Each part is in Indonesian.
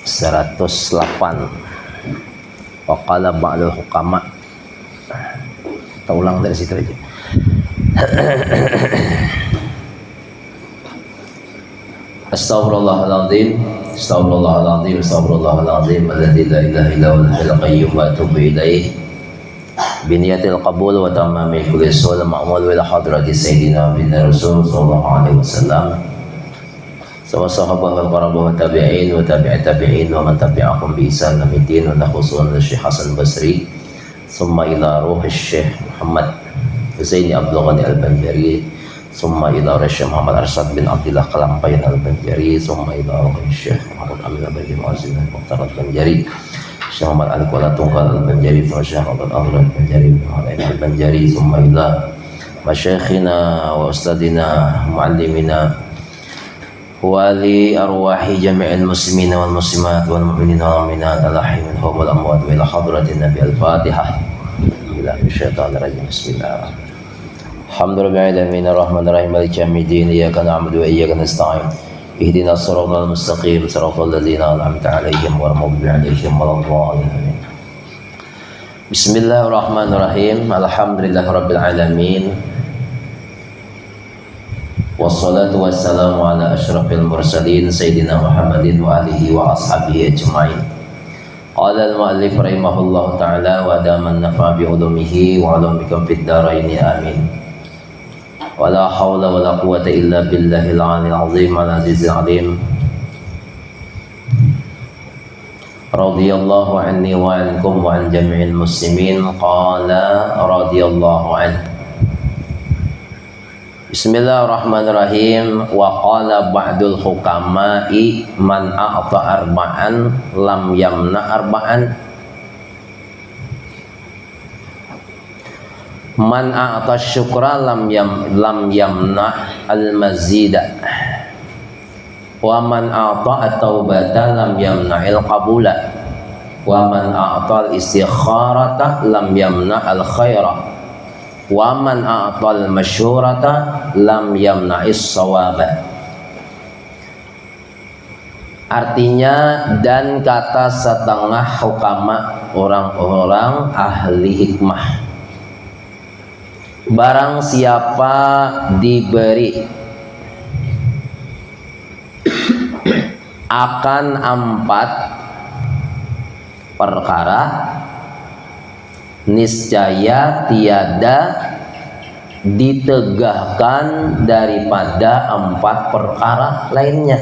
108. Waqala ba'dul hukama. Kita ulang dari situ aja. Astaghfirullahaladzim, astaghfirullahaladzim, astaghfirullahaladzim, alladzi la ilaha illa huwal hayyul qayyum wa atubu ilaih. Biniyatil qabul wa tamami kulli sul ma'mul wa hadrati sayyidina wa rasul sallallahu alaihi wasallam. Sama sahabat wal qarabah wa tabi'in wa tabi'at tabi'in wa man tabi'ahum bi ihsan ila yaumil wa nakhusun Syekh Hasan Basri summa ila ruh Syekh Muhammad Husaini Abdul Ghani Al-Banjari summa ila Syekh Muhammad Arsyad bin Abdullah Kalampayan Al-Banjari summa ila ruh Syekh Muhammad Amin Al-Banjari Muazzin Mukhtar Al-Banjari Syekh Muhammad Ali Kuala Tunggal Al-Banjari summa Syekh Muhammad Al-Banjari Muhammad Al-Banjari summa ila masyayikhina wa ustadina muallimina wali arwahi jami'il muslimina wal muslimat wal mu'minina wal mu'minat al-ahyi minhum wal amwat wa ila hadratin nabi al-fatihah ila syaitanir rajim. Bismillah. Alhamdulillahil alamin arrahmanir rahim maliki yaumiddin iyyaka na'budu wa iyyaka nasta'in ihdinas siratal mustaqim siratal ladzina an'amta 'alaihim ghairil maghdubi 'alaihim waladdallin. Bismillahirrahmanirrahim. Alhamdulillahirabbil alamin. Wassalatu wassalamu ala asyrafil mursalin Sayyidina Muhammadin wa alihi wa ashabihi ajma'in. Qala al-mu'allif rahimahullahu ta'ala wa daman nafa bi ulumihi wa ulumikum fid dharaini amin. Wa la hawla wa la quwwata illa billahil 'aliyyil 'azim al-'azizil 'alim. Radiyallahu anni wa ankum wa an jami'il muslimin. Qala radiyallahu anhu. Bismillahirrahmanirrahim. Wa qala ba'dul hukama'i man a'ta arba'an lam yamna arba'an. Man a'ta syukra lam yamna al-mazida. Wa man a'ta at-taubata lam yamna al-qabula. Wa man a'ta al-istikharata lam yamna al-khaira. Wa man a'tal masyurata lam yamna'is sawaba. Artinya, dan kata setengah hukama, orang-orang ahli hikmah, barang siapa diberi akan 4 perkara, niscaya tiada ditegahkan daripada 4 perkara lainnya.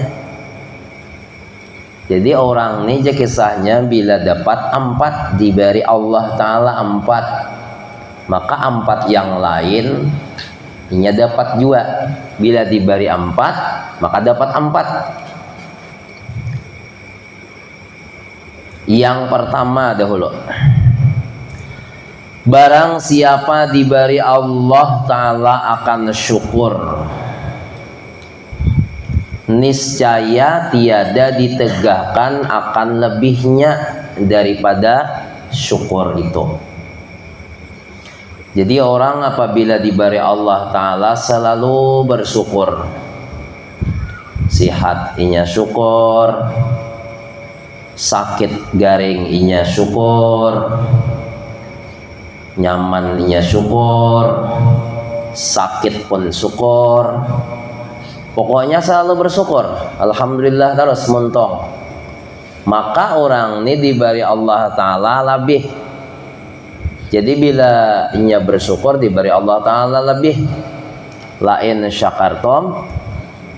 Jadi orang ini kisahnya bila dapat 4, diberi Allah Ta'ala 4, maka 4 yang lain ini dapat juga. Bila diberi 4 maka dapat 4. Yang pertama dahulu, barang siapa diberi Allah Ta'ala akan syukur, niscaya tiada ditegakkan akan lebihnya daripada syukur itu. Jadi orang apabila diberi Allah Ta'ala selalu bersyukur. Sihat inya syukur, sakit garing inya syukur, nyaman inya syukur, sakit pun syukur, pokoknya selalu bersyukur. Alhamdulillah terus muntong. Maka orang ini diberi Allah Ta'ala lebih. Jadi bila inya bersyukur diberi Allah Ta'ala lebih. La in syakartum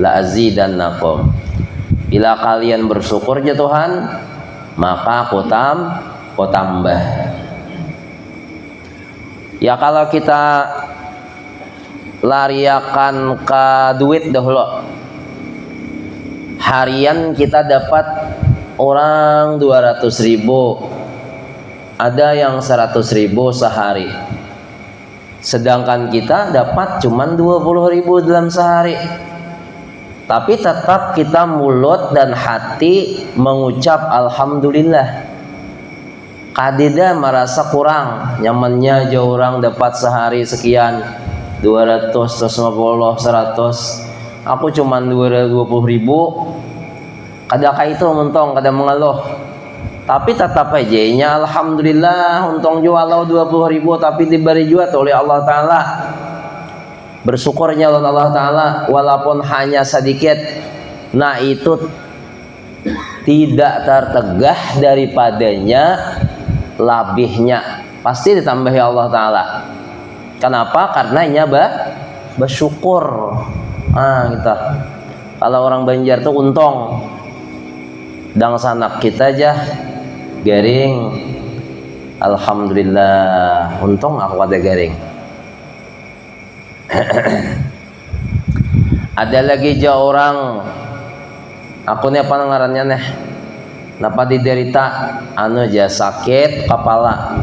la azidannakum. Bila kalian bersyukur ya Tuhan, maka aku tambah. Ya kalau kita lariakan ke duit dahulu, harian kita dapat orang 200.000, ada yang 100.000 sehari, sedangkan kita dapat cuman 20.000 dalam sehari. Tapi tetap kita mulut dan hati mengucap alhamdulillah. Kadida merasa kurang, nyamannya aja orang dapat sehari sekian, 200, 150, 100, aku cuman 20.000. Kada itu untung, kada mengeluh. Tapi tetap aja nya alhamdulillah untung jualau 20.000 tapi diberi juga oleh Allah Ta'ala. Bersyukurnya oleh Allah Ta'ala walaupun hanya sedikit. Nah itu tidak tertegah daripadanya labihnya. Pasti ditambahi Allah Ta'ala. Kenapa? Karena nya bersyukur. Nah kita kalau orang Banjar tuh untung dang sanak kita aja garing, alhamdulillah untung aku ada garing. Ada lagi aja orang aku nih apa ngarannya nih napa diderita anu aja sakit kepala,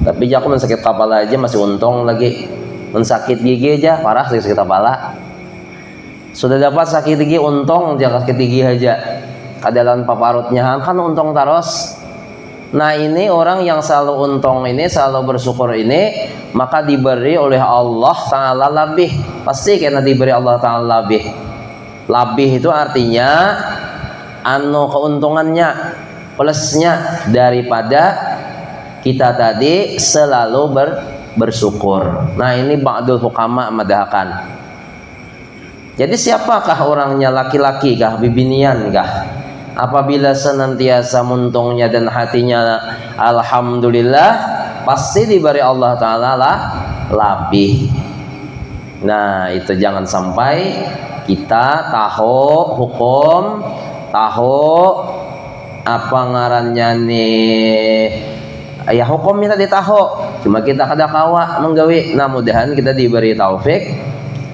tapi aku mensakit kepala aja masih untung lagi. Mensakit gigi aja parah sakit kepala, sudah dapat sakit gigi untung jangan sakit gigi aja kadalan paparutnya kan untung terus. Nah ini orang yang selalu untung ini, selalu bersyukur ini, maka diberi oleh Allah Ta'ala lebih. Pasti karena diberi Allah Ta'ala lebih. Lebih itu artinya anu keuntungannya, plusnya daripada kita tadi selalu bersyukur. Nah ini ba'dul hukama madahkan. Jadi siapakah orangnya, laki-laki kah, bibinian kah? Apabila senantiasa muntungnya dan hatinya alhamdulillah, pasti diberi Allah Ta'ala lebih. Nah itu jangan sampai kita tahu hukum, tahu apa ngarannya nih ya hukum kita ditahu, cuma kita kada kawa menggawi. Nah mudahan kita diberi taufik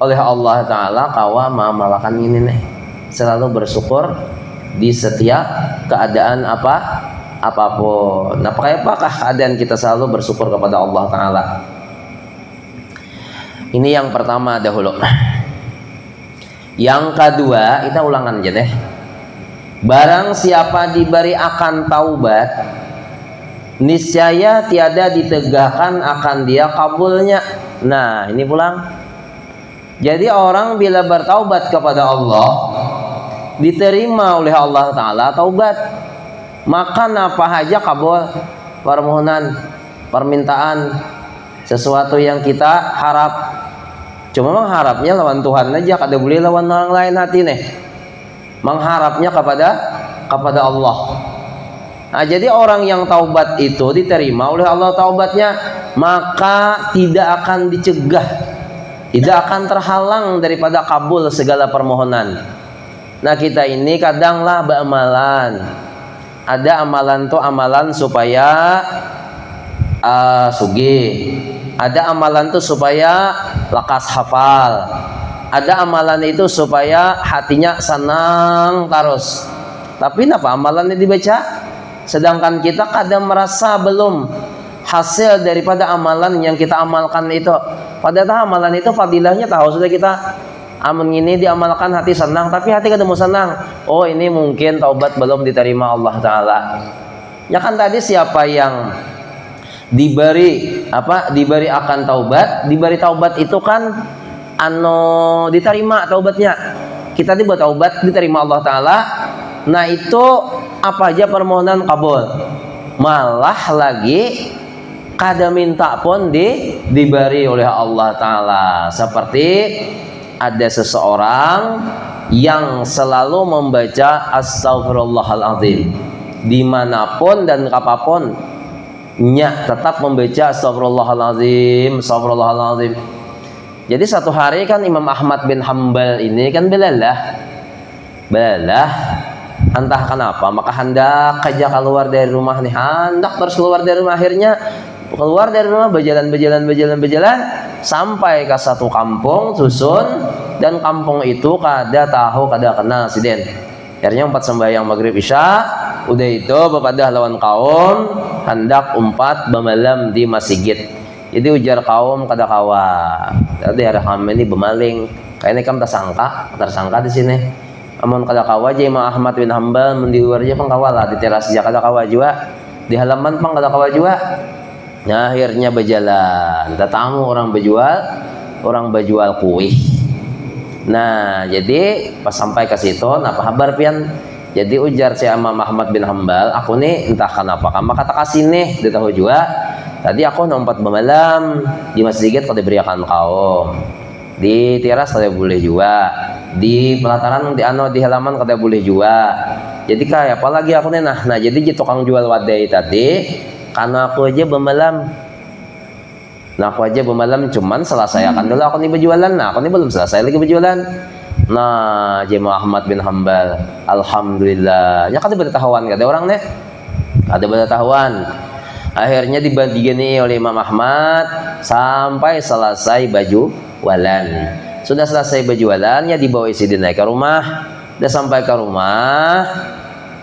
oleh Allah Ta'ala kawa mamalakan ini nih, selalu bersyukur di setiap keadaan apapun. Nah apakah keadaan kita selalu bersyukur kepada Allah Ta'ala? Ini yang pertama dahulu. Yang kedua, kita ulangan aja deh. Barang siapa diberi akan taubat, niscaya tiada ditegakkan akan dia kabulnya. Nah ini pulang. Jadi orang bila bertaubat kepada Allah, diterima oleh Allah Ta'ala taubat, maka apa aja kabul permohonan, permintaan, sesuatu yang kita harap. Cuma mengharapnya lawan Tuhan aja, kada boleh lawan orang lain hati nih. Mengharapnya kepada Allah. Nah jadi orang yang taubat itu diterima oleh Allah taubatnya, maka tidak akan dicegah, tidak akan terhalang daripada kabul segala permohonan. Nah kita ini kadanglah beramalan. Ada amalan tuh amalan supaya sugih. Ada amalan tuh supaya lekas hafal. Ada amalan itu supaya hatinya senang terus. Tapi kenapa amalannya dibaca? Sedangkan kita kadang merasa belum hasil daripada amalan yang kita amalkan itu. Padahal amalan itu fadilahnya tahu sudah kita. Amun ini diamalkan hati senang, tapi hati ketemu senang. Oh ini mungkin taubat belum diterima Allah Ta'ala. Ya kan tadi siapa yang diberi akan taubat, diberi taubat itu kan diterima taubatnya. Kita dibuat taubat diterima Allah Ta'ala. Nah itu apa aja permohonan kabul. Malah lagi kada minta pun diberi oleh Allah Ta'ala. Seperti ada seseorang yang selalu membaca Astaghfirullahaladzim dimanapun dan kapanpun, tetap membaca Astaghfirullahaladzim, Astaghfirullahaladzim. Jadi satu hari kan Imam Ahmad bin Hambal ini kan belalah, entah kenapa maka hendak aja keluar dari rumah nih, hendak terus keluar dari rumah. Akhirnya keluar dari rumah berjalan sampai ke satu kampung susun, dan kampung itu kada tahu kada kenal siden. Akhirnya 4 sembahyang maghrib isya, udah itu bepadah lawan kaum hendak umpat bemalam di masjid. Jadi ujar kaum kada kawa. Tadi hari kami ini bemaling, kayaknya kamu tersangka di sini. Amun kada kawa aja Imam Ahmad bin Hambal di luar aja pengkawala, di teras aja kada kawa juga, di halaman pang kada kawa juga. Nah akhirnya berjalan, tetamu orang berjual kuih. Nah jadi pas sampai ke situ, apa kabar pian Jadi ujar si Imam Ahmad bin Hambal, aku nih entah kenapa kamu kata kasih nih di tahu juga. Tadi aku nompat bemalam di masjid kalau diberikan kaum, di teras kalau boleh juga, di pelataran di halaman kalau boleh juga. Jadi kayak apalagi aku nih nah jadi tukang jual wadai tadi karena aku aja bemalam. Nah aku aja bemalam cuman selesaikan dulu aku nih berjualan. Nah aku nih belum selesai lagi berjualan. Nah, Jemaah Ahmad bin Hambal, alhamdulillah. Ya kan ada tahuan ada orang nih. Ada tahuan. Akhirnya dibagi oleh Imam Ahmad sampai selesai baju walan. Sudah selesai baju walan ya dibawa isi naik ke rumah. Udah sampai ke rumah.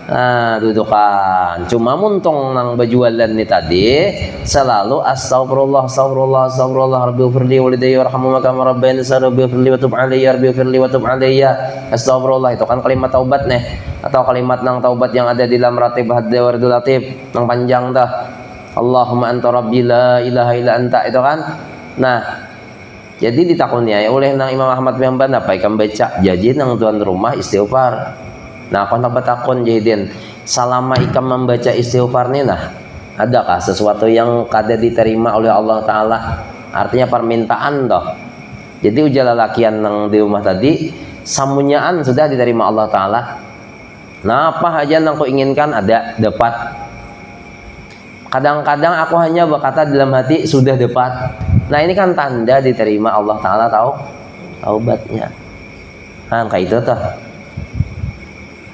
Nah, dudukan. Cuma muntung nang bajualan ni tadi selalu astagfirullah rabbil walidayya warhamhuma kama rabbayani rabbil wa tub alayya rabbil wa tub alayya. Astagfirullah itu kan kalimat taubat nih atau kalimat nang taubat yang ada di dalam ratib hadda wardul latif nang panjang dah. Allahumma anta rabbi la ilaha illa anta itu kan. Nah, jadi ditakutnya ya oleh nang Imam Ahmad bin Hanbal apa ikan baca jadi nang tuan rumah istighfar. Nah, aku nak bertakun jahidin selama ikam membaca istighfar ni nah adakah sesuatu yang kada diterima oleh Allah Ta'ala, artinya permintaan toh. Jadi ujar lelakian yang di rumah tadi samunyaan sudah diterima Allah Ta'ala. Nah apa aja yang aku inginkan ada dapat. Kadang-kadang aku hanya berkata dalam hati sudah dapat. Nah ini kan tanda diterima Allah Ta'ala tahu taubatnya. Nah kayak itu toh.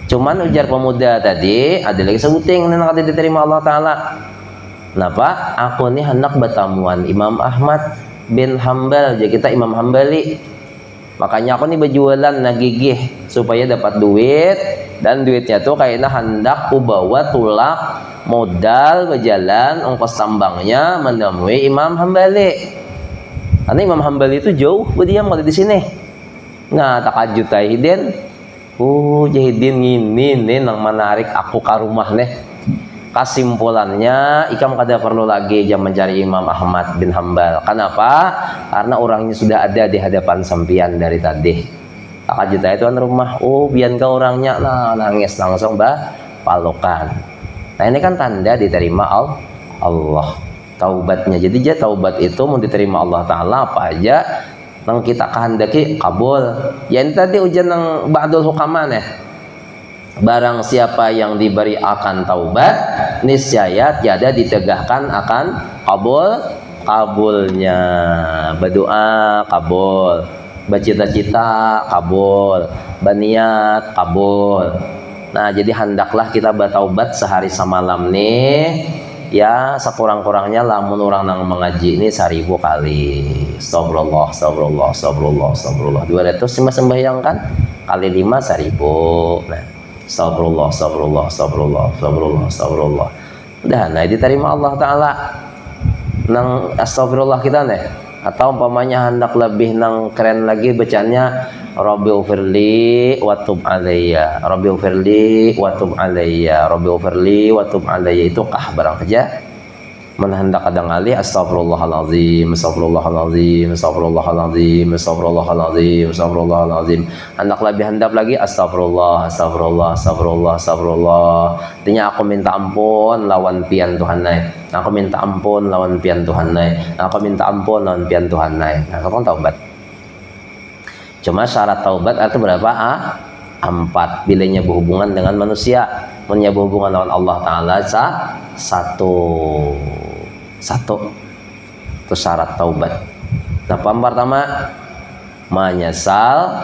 Cuman ujar pemuda tadi ada lagi sebuting yang kada diterima Allah Ta'ala. Kenapa? Aku nih hendak bertamuan Imam Ahmad bin Hambal, jadi kita Imam Hambali. Makanya aku nih berjualan nah gigih supaya dapat duit, dan duitnya tuh kayaknya hendak ku bawa tulak modal berjalan ongkos tambangnya menemui Imam Hambali. Karena Imam Hambali itu jauh berdiam kalau di sini. Nah takajut Hidin. Jahidin ini nih yang menarik aku ke rumah nih. Kesimpulannya ikam kada perlu lagi jam mencari Imam Ahmad bin Hambal. Kenapa? Karena orangnya sudah ada di hadapan sampian dari tadi. Tak juta itu kan rumah. Biar kau orangnya nah nangis langsung palokan. Nah ini kan tanda diterima Allah taubatnya. Jadi dia taubat itu mau diterima Allah Ta'ala apa aja nang kita kehendaki kabul. Ya ini tadi ujian nang ba'dul hukama nih. Barang siapa yang diberi akan taubat niscaya tiada ditegahkan akan kabulnya. Berdoa kabul, bercita-cita kabul, berniat kabul. Nah jadi hendaklah kita bertaubat sehari semalam nih. Ya sekurang-kurangnya lamun orang nang mengaji ini 1000 kali. Astagfirullah 200 cuma sembahyang kan kali 5 1000. Nah astagfirullah. Udah nah diterima Allah Ta'ala nang astagfirullah kita nih. Atau umpamanya hendak lebih nang keren lagi bacanya Rabbighfirli wa tub alayya, Rabbighfirli wa tub alayya, Rabbighfirli wa tub alayya. Itu kah barang saja menhendak kadang kali astagfirullahalazim, hendak lagi astagfirullah. Artinya aku minta ampun lawan pian Tuhan naik. Aku minta ampun lawan pian Tuhan naik. Aku minta ampun lawan pian Tuhan naik. Nah, kamu taubat. Cuma syarat taubat itu berapa? 4. Bilanya berhubungan dengan manusia, punya berhubungan dengan Allah Ta'ala satu. Itu syarat taubat. Nah, pertama menyesal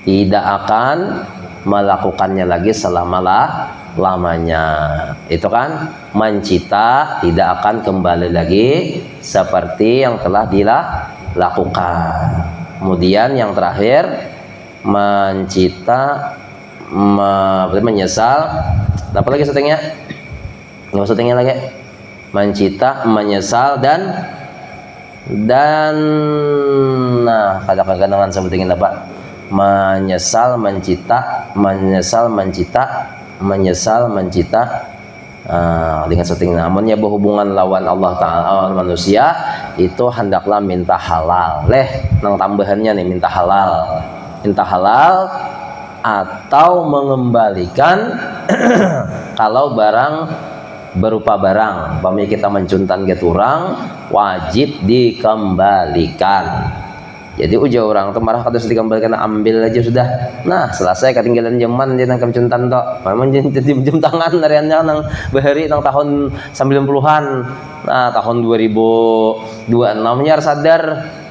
tidak akan melakukannya lagi selama-lamanya. Itu kan mencita tidak akan kembali lagi seperti yang telah dilakukan. Kemudian yang terakhir mencita menyesal. Apa lagi setengahnya? Nggak setengahnya lagi. Mencita, menyesal dan nah kadang-kadang sebutin apa? Menyesal, mencita. Dengan setting namunnya berhubungan lawan Allah Ta'ala manusia itu hendaklah minta halal nang tambahannya nih minta halal atau mengembalikan kalau barang berupa barang umpamanya kita mencuntan ke orang wajib dikembalikan. Jadi ujar orang tuh marah kata dikembalikan, ambil aja sudah. Nah selesai ketinggalan zaman dia nang kemcuntan tok. Memang jadi jam tangan hariannya nang bahari nang tahun 90-an. Nah tahun 2026 nya sadar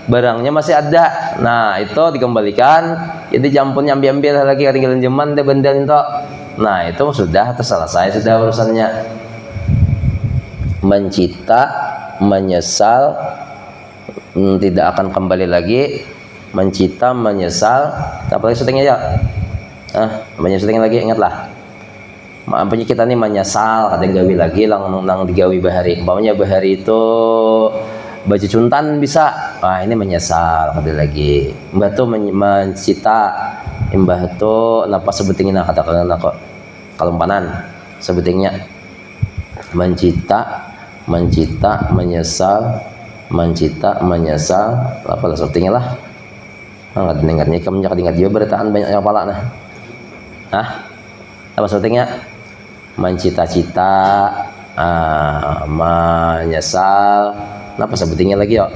barangnya masih ada. Nah itu dikembalikan. Jadi jampun ambil lagi ketinggalan zaman dia benda itu. Nah itu sudah terselesai sudah urusannya. Mencita, menyesal, tidak akan kembali lagi, mencita, menyesal, apalagi syutingnya ya, banyak syuting lagi, ingatlah, maafnya kita nih menyesal, ada yang gawi lagi, lang digawi bahari, umpamanya bahari itu baju cuntan bisa, ini menyesal, ada lagi, mbah tuh mencita, mbah tuh napa sebutingnya katakan kok, kalempanan, sebutingnya, mencita, menyesal, mencita, menyesal, apalah sepertinya lah. Nggak dengarnya kamu jangan ingat juga beritaan banyak yang pala nah. Apa sepertinya? Mencita-cita, menyesal, apa sepertinya lagi yo?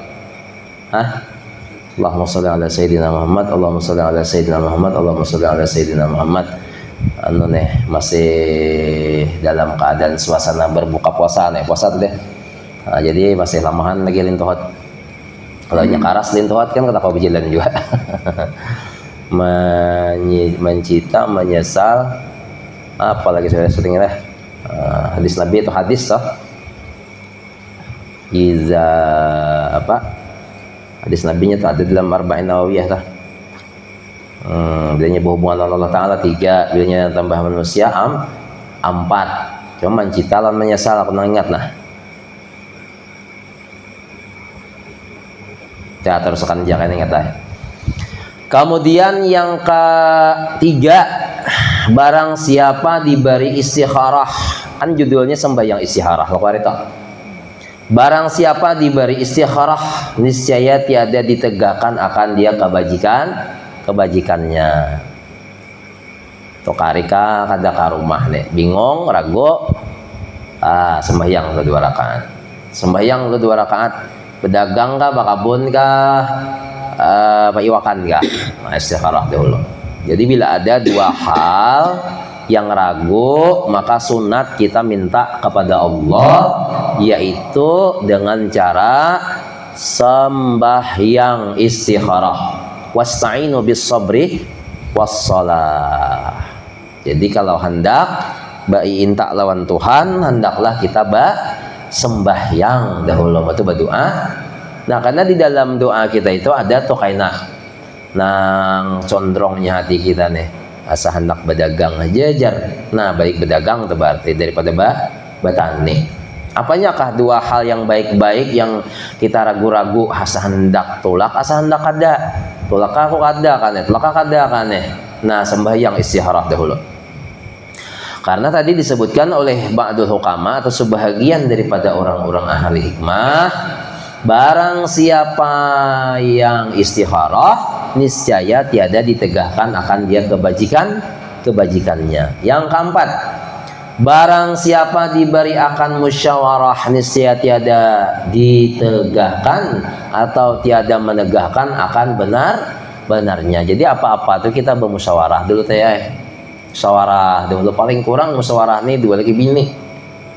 Allahumma sholli ala sayyidina Muhammad, Allahumma sholli ala sayyidina Muhammad, Allahumma sholli ala sayyidina Muhammad. Masih dalam keadaan suasana berbuka puasa nih, puasa tuh deh. Jadi masih lamahan lagi lintuhot. Kalau nyakaras lintuhot kan kata kau bijilan juga. Mencita, menyesal, apalagi saya syutingnya lah. Hadis Nabi itu hadis toh. Iza apa? Hadis Nabinya tuh ada dalam Arba'in Nawawiyah toh. Bilanya berhubungan dengan Allah Ta'ala 3, bilanya tambah manusia 4. Cuma mencita dan menyesal aku ingat nah. Ya teruskan jangan ingat lah. Kemudian yang ketiga, barang siapa diberi istikharah, kan judulnya sembahyang istikharah loh itu. Barang siapa diberi istikharah, niscaya tiada ditegakkan akan dia kebajikannya. Tokarika kada ka rumah nih, bingung, ragu, sembahyang 2 rakaat. Sembahyang 2 rakaat. Pedagang kah, bakabun kah, paiwakan kah, istikharah dahulu. Jadi bila ada 2 hal yang ragu, maka sunat kita minta kepada Allah, yaitu dengan cara sembahyang istikharah. Wasta'inu bis sabri wassalah. Jadi kalau hendak intak lawan Tuhan, hendaklah kita sembahyang dahulu waktu berdoa. Nah karena di dalam doa kita itu ada tuh kaina nang condrongnya hati kita nih, asa hendak berdagang aja jar. Nah baik berdagang itu berarti daripada bertani. Apanyakah 2 hal yang baik-baik yang kita ragu-ragu, asa hendak tolak, asa hendak kada, tolak aku kada kan, tolak kada kan. Nah sembahyang istikharah dahulu. Karena tadi disebutkan oleh ba'dul hukama atau sebahagian daripada orang-orang ahli hikmah, barang siapa yang istikharah, niscaya tiada ditegakkan akan dia kebajikannya. Yang keempat, barang siapa diberi akan musyawarah, niscaya tiada ditegakkan atau tiada menegakkan akan benarnya. Jadi apa-apa tuh kita bermusyawarah dulu teh. Musyawarah dahulu, paling kurang musyawarah nih 2 lagi bini.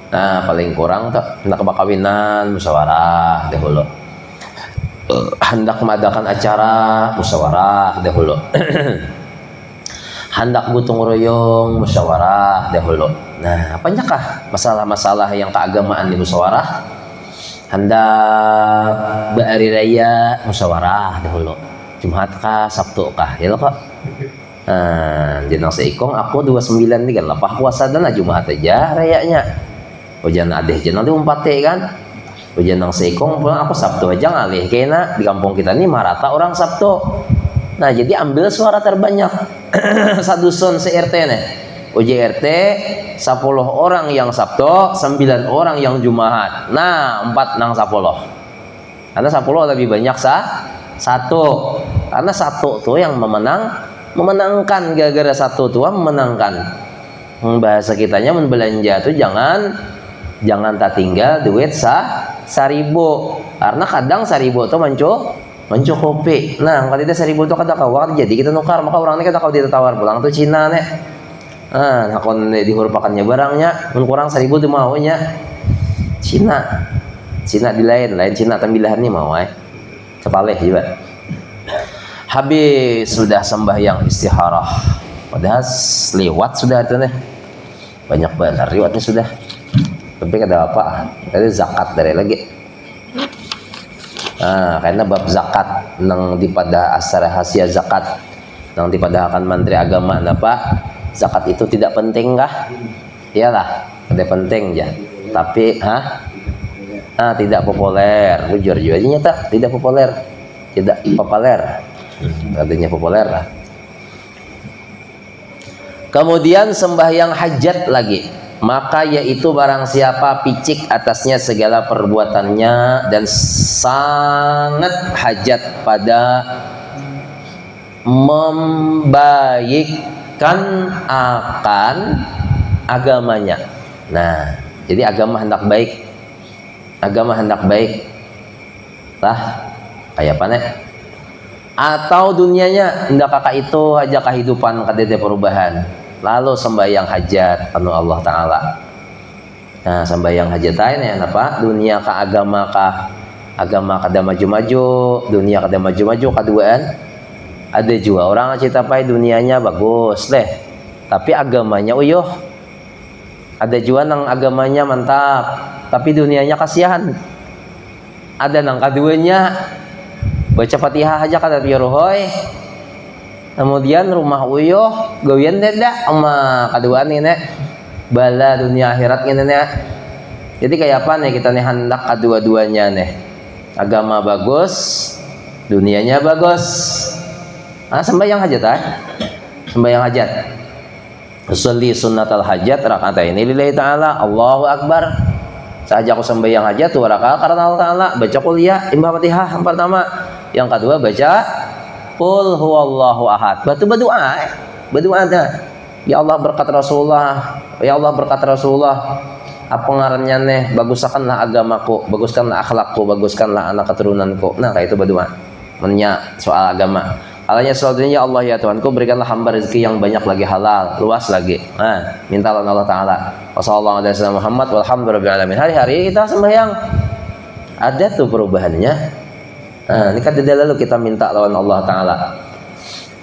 Nah paling kurang tuh hendak kebakawinan musyawarah dahulu. Hendak mengadakan acara musyawarah dahulu. Hendak gotong royong musyawarah dahulu. Nah apanyakah masalah-masalah yang keagamaan di musyawarah? Hendak berhari raya musyawarah dahulu. Jumat kah, Sabtu kah, ya kok. Jenang seikong aku 29 nih kan lapah puasa dan Jumat aja rayanya. Ujian adeh jenang tuh 4 kan. Ujian nang seikong pulang aku Sabtu aja ngalih kena di kampung kita nih marata orang Sabtu. Nah jadi ambil suara terbanyak sadusun se-RT nih. Uji RT 10 orang yang Sabtu, 9 orang yang Jumat. Nah 4 nang 10. Karena 10 lebih banyak 1. Karena 1 tuh yang memenang memenangkan gara-gara satu tua memenangkan. Bahasa kitanya belanja tuh jangan tak tinggal duit 1.000, karena kadang 1.000 tuh mencukupi. Nah kalau tidak 1.000 tuh kada kawat jadi kita nukar, maka orangnya kada kau ditawar pulang tuh Cina nih. Nah kon dihurupakannya barangnya kurang 1.000 tuh maunya Cina di lain Cina tambilahan nih mau kepaleh juga. Habis sudah sembahyang istikharah, padahal lewat sudah itu nih, banyak banget lewatnya sudah, tapi kada apa, ada zakat dari lagi. Nah, karena bab zakat nang dipada asar rahasia zakat nang dipada akan menteri agama napa zakat itu tidak penting kah? Iyalah, tidak penting ya, tapi tidak populer, jujur juga nyata tidak populer, artinya populer lah. Kemudian sembahyang hajat lagi, maka yaitu barang siapa picik atasnya segala perbuatannya dan sangat hajat pada membaikkan akan agamanya. Nah, jadi agama hendak baik lah kayak apa nih? Atau dunianya hendak kakak itu aja kehidupan kadede perubahan, lalu sembahyang hajat anu Allah Ta'ala. Nah sembahyang hajat ini apa? Dunia ka agama kada maju-maju, dunia kada maju-maju kaduaan. Ada juga orang cita pai dunianya bagus deh, tapi agamanya uyuh. Ada juga nang agamanya mantap, tapi dunianya kasihan. Ada nang kaduanya baca Fatihah aja kada pirohoy, kemudian rumah uyuh gawian deda sama kaduaan ini bala dunia akhirat ini nih. Jadi kayak apa nih kita nih hendak kedua-duanya nih, agama bagus, dunianya bagus. Sembahyang hajat sembahyang hajat, usolli sunnatal hajat rakaatain lillahi ta'ala, Allahu akbar. Saja aku sembahyang hajat 2 rakaat karena Allah Ta'ala, baca kuliah imam Fatihah yang pertama, yang kedua baca qul huwallahu ahad, berdoa ada. Ya Allah berkat Rasulullah, ya Allah berkat Rasulullah, apa ngarannya nih, baguskanlah agamaku, baguskanlah akhlakku, baguskanlah anak keturunanku. Nah kayak itu berdoa menya soal agama. Alanya soal dunia, ya Allah ya Tuhanku berikanlah hamba rezeki yang banyak lagi, halal, luas lagi. Nah minta Allah Ta'ala. Wassalamualaikum Muhammad walhamdulillahirabbil alamin. Hari-hari kita sembahyang ada tuh perubahannya. Nah ini kan tidak lalu kita minta lawan Allah Ta'ala.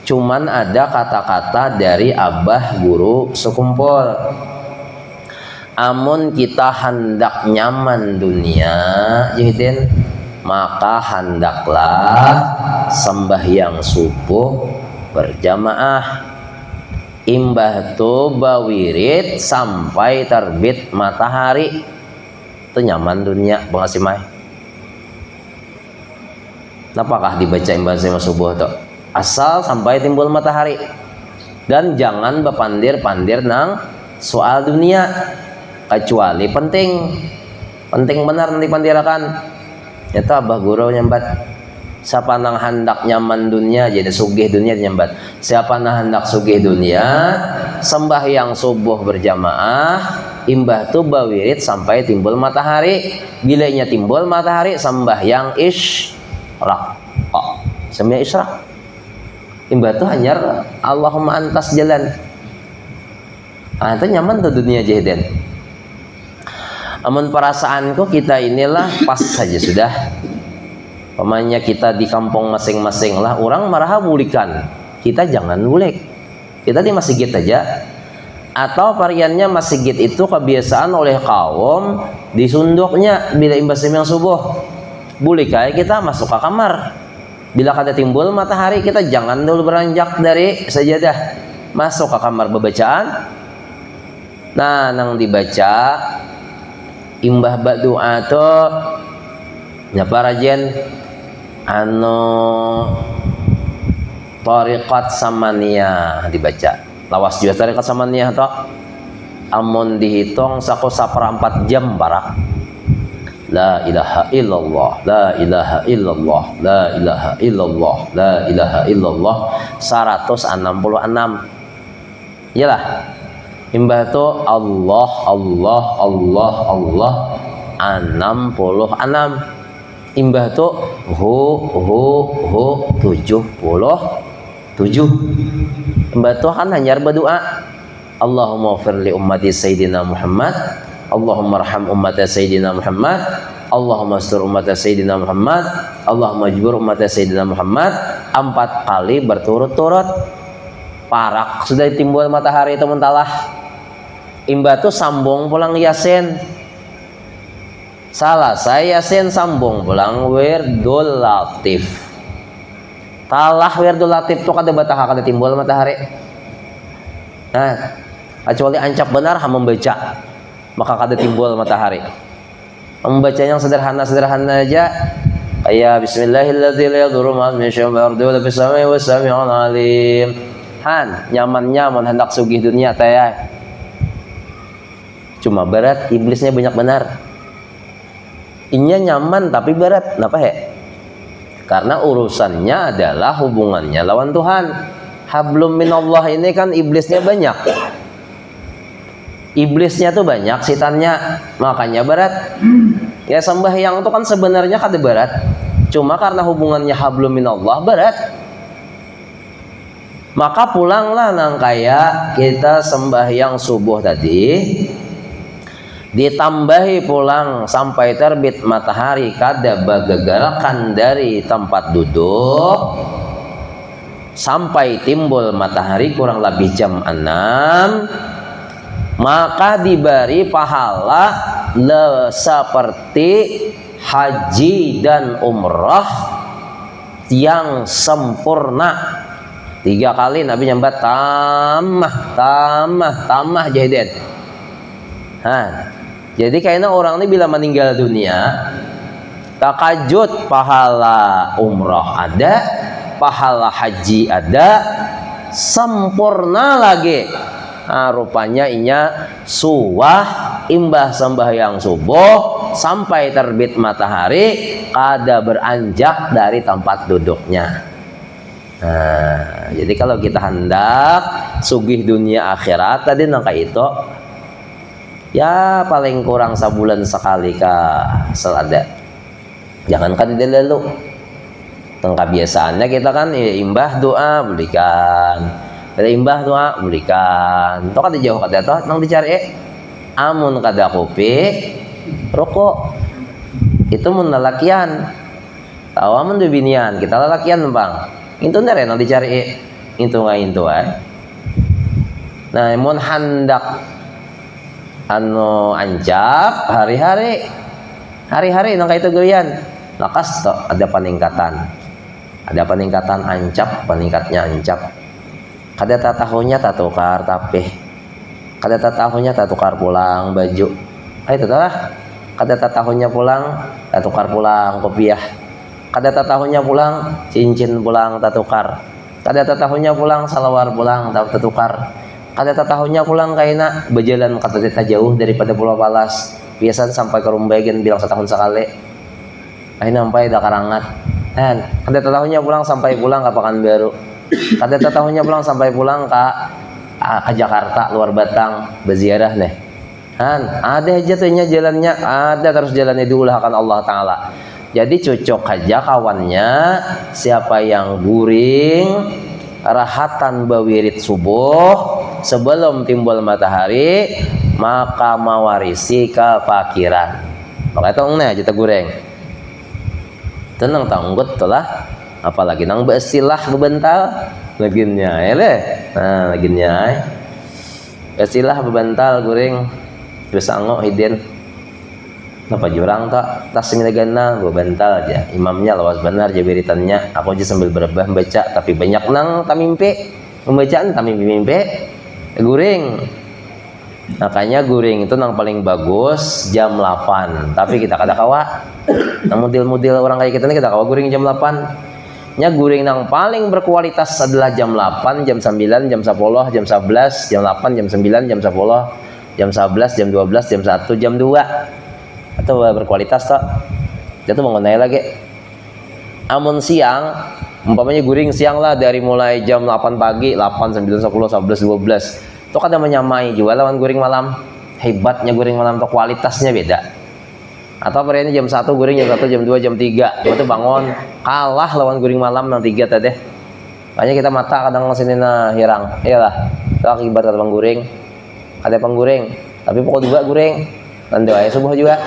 Cuman ada kata-kata dari abah guru sekumpul, amun kita hendak nyaman dunia jihidin, maka hendaklah sembahyang subuh berjamaah, imbah tu bawirid sampai terbit matahari. Itu nyaman dunia pengasimai. Apakah dibaca imbah subuh tuh? Asal sampai timbul matahari, dan jangan bepandir-pandir nang soal dunia, kecuali penting benar nanti pandirakan. Itu abah guru nyambat, siapa nang hendak nyaman dunia jadi sugih dunia nyambat, siapa nang hendak sugih dunia sembahyang subuh berjamaah, imbah tu bawirid sampai timbul matahari. Bilanya timbul matahari sembahyang isyraq, sembahyang isyraq, imbah tu hanyar Allahumma antas jalan. Itu nyaman tuh dunia jahiden. Amun perasaanku kita inilah pas saja sudah. Pemanya kita di kampung masing-masing lah, orang marah bulikan, kita jangan bulik, kita di masjid aja. Atau variannya masjid itu kebiasaan oleh kaum disunduknya bila imbas yang subuh, bulik aja kita masuk ke kamar. Bila kada timbul matahari kita jangan dulu beranjak dari sajadah, masuk ke kamar bebacaan. Nah nang dibaca imbah doa to nyapa rajen tariqat samaniyah dibaca. Lawas juga tariqat samaniyah to amun dihitung sako 1/4 jam barak. La ilaha illallah, la ilaha illallah, la ilaha illallah, la ilaha illallah 166. Iyalah. Imbah tu Allah Allah Allah Allah 66. Imbah tu hu 77. Imbah tu kan hanya berdoa. Allahumma firli ummati sayyidina Muhammad, Allahumma arham ummati sayyidina Muhammad, Allahumma astur ummati sayyidina Muhammad, Allahumma jbur ummati sayyidina Muhammad 4 kali berturut-turut. Parak sudah timbul matahari itu mentalah. Imbah tu sambung pulang Yasin. Salah saya Yasin sambung pulang Wirdul Latif. Talah Wirdul Latif tu kada batah kada timbul matahari. Nah, kecuali ancap benar membaca, maka kada timbul matahari. Membaca yang sederhana-sederhana aja kayak bismillahirrahmanirrahim la yadurru ma min syai'in fil ardi wa la fis samai was sami'un alim. Han nyaman-nyaman hendak sugih dunia teh. Cuma berat iblisnya banyak benar. Inya nyaman tapi berat. Kenapa he? Karena urusannya adalah hubungannya lawan Tuhan. Hablum minallah ini kan iblisnya banyak. Iblisnya tuh banyak, setannya makanya berat. Ya sembahyang itu kan sebenarnya kada berat. Cuma karena hubungannya hablum minallah berat. Maka pulanglah nang kaya kita sembahyang subuh tadi. Ditambahi pulang sampai terbit matahari kada bagagarakan dari tempat duduk sampai timbul matahari kurang lebih jam 6, maka diberi pahala seperti haji dan umrah yang sempurna. 3 kali Nabi nyambat tamah jahiden. Jadi kayaknya orang ini bila meninggal dunia takajud pahala umrah ada, pahala haji ada, sempurna lagi. Rupanya inya suwah imbah sembahyang subuh sampai terbit matahari kada beranjak dari tempat duduknya. Jadi kalau kita hendak sugih dunia akhirat tadi nangka itu ya paling kurang sebulan sekali kah selada. Jangan kan lalu. Tengah biasaannya kita kan imbah doa belikan. Kada imbah doa belikan. Toh kada jauh kada toh nang dicari. Amun kada kopi rokok. Itu mun lalakian. Tahu amun binian kita lalakian Bang. Itu ndare nang dicari. Itu ngaintu ay. Nah, mun handak ancap hari-hari nang kaitu gawian lakas to ada peningkatan ancap, peningkatnya ancap. Kada tahunnya tatukar tapih, kada tahunnya tatukar pulang baju. Itu lah kada tahunnya pulang tatukar pulang kopiah, kada tahunnya pulang cincin pulang tatukar, kada tahunnya pulang salawar pulang tatukar. Kada tahunnya pulang kaina berjalan kata jauh daripada Pulau Palas. Biasa sampai ke Rumbagen bilang setahun sekali. Akhirnya sampai dah Karangat. Kada tahunnya pulang sampai pulang ke Pekanbaru. Kada tahunnya pulang sampai pulang ke Jakarta luar Batang berziarah deh. Ada aja tuhnya jalannya, ada terus jalannya diulahkan Allah Taala. Jadi cocok aja kawannya siapa yang guring rahatan bawirit subuh sebelum timbul matahari maka mewarisi kefakiran. Maka itu enggak kita goreng. Tenang tanggut lah. Apalagi nang besilah bebental laginnya laginnya besilah bebental goreng terus angok hidin. Napa jurang tak tas semilagana bebental aja. Imamnya lawas benar jabiritannya. Aku aja sambil berebah baca tapi banyak nang tamimpi. Pembacaan tamimpi guring. Makanya guring itu nang paling bagus jam 8. Tapi kita kada kawa. Nang model-model orang kayak kita ini kita kawa guring jam 8. Nya guring nang paling berkualitas adalah jam 8, jam 9, jam 10, jam 11, jam 8, jam 9, jam 10, jam 11, jam 12, jam 1, jam 2. itu berkualitas tak itu mengenai lagi amun siang umpamanya guring siang lah dari mulai jam 8 pagi 8, 9, 10, 11, 12 itu kan menyamai juga lawan guring malam. Hebatnya guring malam tuh kualitasnya beda. Atau hari ini jam 1 guring, jam 1, jam 2, jam 3 itu bangun kalah lawan guring malam yang 3 tadi. Makanya kita mata kadang sini nah hirang iyalah itu akibat kata pangguring ada pangguring tapi pokok 2 guring dan doa subuh juga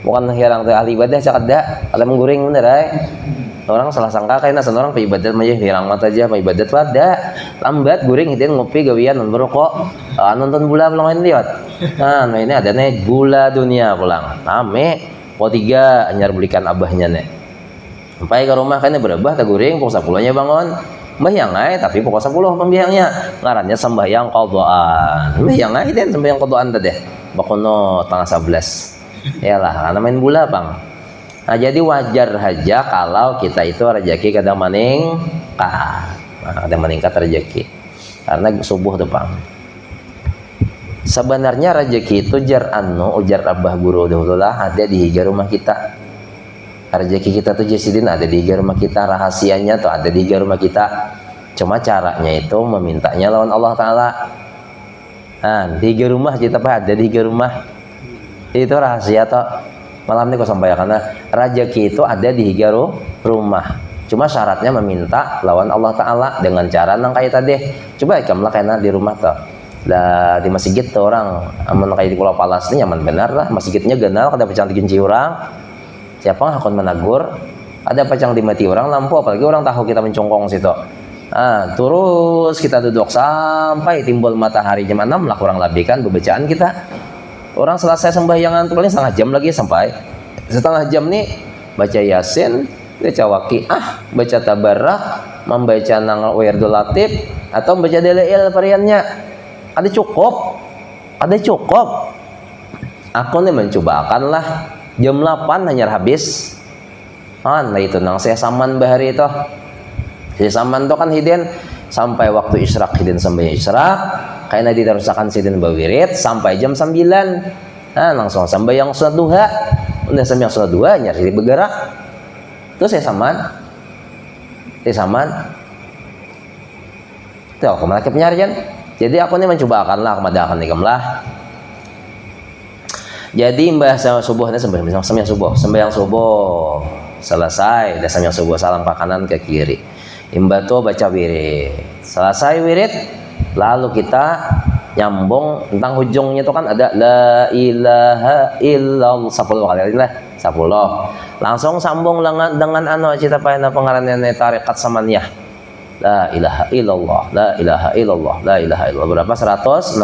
bukan hirang tuh ahli ibadah cakada ada mengguring bener orang salah sangka kayaknya orang ibadat mah hirang mata aja ibadat pada lambat guring itu ngopi gawian berokok nonton bola pulang lihat nah ini ada nih gula dunia pulang rame po 3 anyar belikan abahnya nih sampai ke rumah kayaknya berubah tak guring pokok 10-nya bangun sembahyang tapi pokok 10 pembiangnya ngarannya sembahyang qadaan sembahyang dan sembahyang qadaan tadi bakono tanggal 11 iyalah karena main bola bang. Nah jadi wajar aja kalau kita itu rezeki kadang kadang meningkat rezeki karena subuh tuh bang. Sebenarnya rezeki itu ujar abah guru dahulu lah ada di higa rumah kita. Rezeki kita tuh jasidin ada di higa rumah kita, rahasianya tuh ada di higa rumah kita. Cuma caranya itu memintanya lawan Allah Ta'ala. Nah di higa rumah kita ada di higa rumah itu rahasia tuh. Malam ini kau sampaikan karena rezeki itu ada di higa rumah. Cuma syaratnya meminta lawan Allah Ta'ala dengan cara nang kayak tadi. Coba kamu kena di rumah tuh. Lah di masjid tuh orang aman kayak di Pulau Palas ini nyaman benar lah masjidnya genal kada pecang digenci orang. Siapa yang akan menegur? Ada pecang dimati orang lampu apalagi orang tahu kita mencongkong situ. Terus kita duduk sampai timbul matahari jam 6 lah kurang lebih kan bacaan kita. Orang selesai sembahyangan paling setengah jam lagi sampai setengah jam nih baca yasin, baca waqiah, baca tabarak, membaca nang wirdul latif atau membaca dalail variannya. Ada cukup. Aku nih mencobakan lah jam 8 hanya habis. Nah itu nang saya saman bahari itu. Saya saman tuh kan hidden sampai waktu isyraq hidden sampai isyraq. Kayaknya diterusakan sidin bawirid sampai jam 9. Nah langsung sampai yang sunat duha. Udah sampai yang sunat duha nyari bergerak. Terus saya saman. Tuh aku melakip nyarian. Jadi aku nih mencoba akanlah kemadakan ikamlah. Jadi mbah subuhnya sembahyang subuh selesai dah sembahyang subuh salam ke kanan ke kiri. Mbah tuh baca wirid. Selesai wirid lalu kita nyambung tentang ujungnya itu kan ada la ilaha illallah 10 kali lah 10. Langsung sambung dengan cita payana pengarannya tarekat samaniyah. La ilaha illallah, la ilaha illallah, la ilaha illallah. Berapa? 166.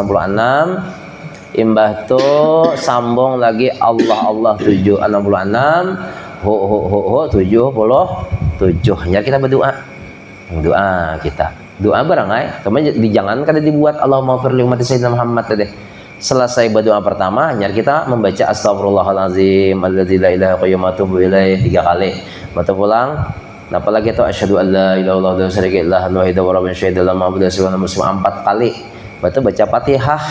Imbah tuh sambung lagi Allah 766. Hu 77. Ya kita berdoa. Doa kita. Doa barangai, teman jangan kada dibuat Allahumma firli ummati sayyidina Muhammad tadi. Selesai berdoa pertama, hanya kita membaca astagfirullahalazim alladzi la ilaha qayyum atubu ilaih 3 kali. Baca pulang. Apalagi itu asyhadu alla ilaha illallah wa syarika illallah wa rabbana syahida la ma'budu siwa muslim 4 kali. Baca Fatihah.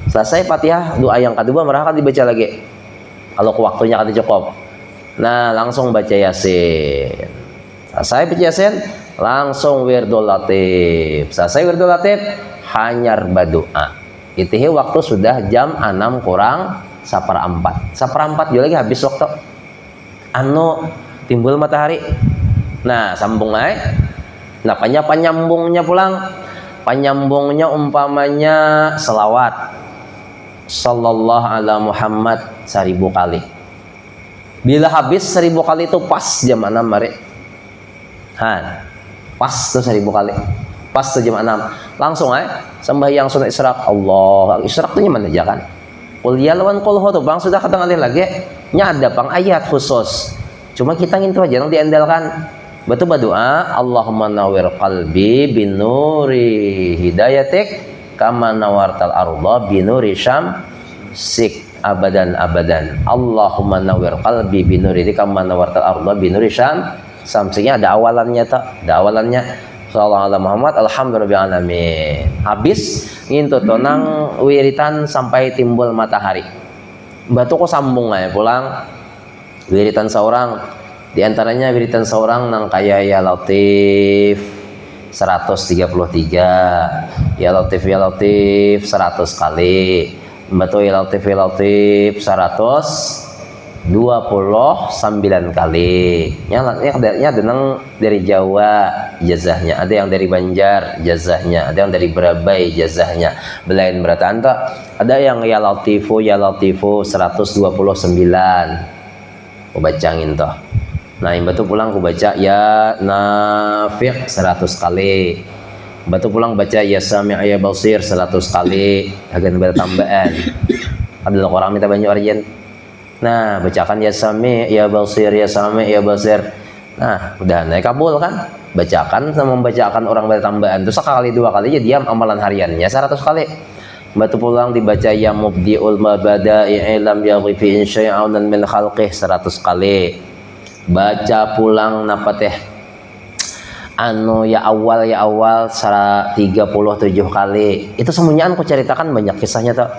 Selesai Fatihah, doa yang kedua mereka dibaca lagi. Kalau waktunya kada cukup. Nah, langsung baca Yasin. Selesai baca Yasin, langsung wirdul latif. Selesai wirdul latif, hanyar berdoa. Itihi waktu sudah jam 6 kurang 1/4. 1/4 juga lagi habis waktu. Timbul matahari. Nah, sambung aja. Nah, penyambungnya pulang. Penyambungnya umpamanya selawat. Sallallahu ala Muhammad 1000 kali. Bila habis 1000 kali itu pas jam 6 mari. Pas tuh 1000 kali. Pas tuh jam 6. Langsung aja sembahyang sunat isyraq. Allah, isyraq tuh nyaman aja kan. Qul ya lawan qul tuh bang sudah kata ngalih lagi. Nya ada bang ayat khusus. Cuma kita ingin tuh aja yang diandalkan. Betul berdoa Allahumma nawwir qalbi binuri hidayatik kama nawartal arda binuri syamsik abadan Allahumma nawwir qalbi binuri kama nawartal arda binuri syamsiknya ada awalannya sallallahu alaihi Muhammad alhamdulillah alamin. Habis ngintu tonang wiritan sampai timbul matahari. Batu ko sambung aja pulang wiritan seorang, di antaranya wiritan seorang nang kaya ya Latif 133, ya Latif 100 kali, batu ya Latif 129 kali. Yang ada yang dari Jawa jazahnya, ada yang dari Banjar jazahnya, ada yang dari Berabai jazahnya. Belain berata ada yang ya Latifu 129. Ku bacangin toh. Nah, yang batu pulang ku baca ya Nafi' 100 kali. Batu pulang baca ya Sami' ya Basir 100 kali. Agak bertambahan. Ada orang minta banyak arjen. Nah, bacakan ya Sami, ya Basir, ya Sami, ya Basir. Nah, udah naik kabul kan? Bacakan sama membacakan orang bertambahan itu sekali dua kali aja diam amalan hariannya 100 kali. Batu pulang dibaca ya Mubdiul Mabada'i lam yaghfi insya'unan min khalqih 100 kali. Baca pulang napa teh? Ya awal 37 kali. Itu semuanya aku ceritakan banyak kisahnya tuh.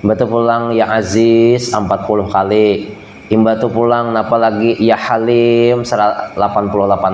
Batu pulang ya Aziz 40 kali. Imbatu pulang napa lagi ya Halim 88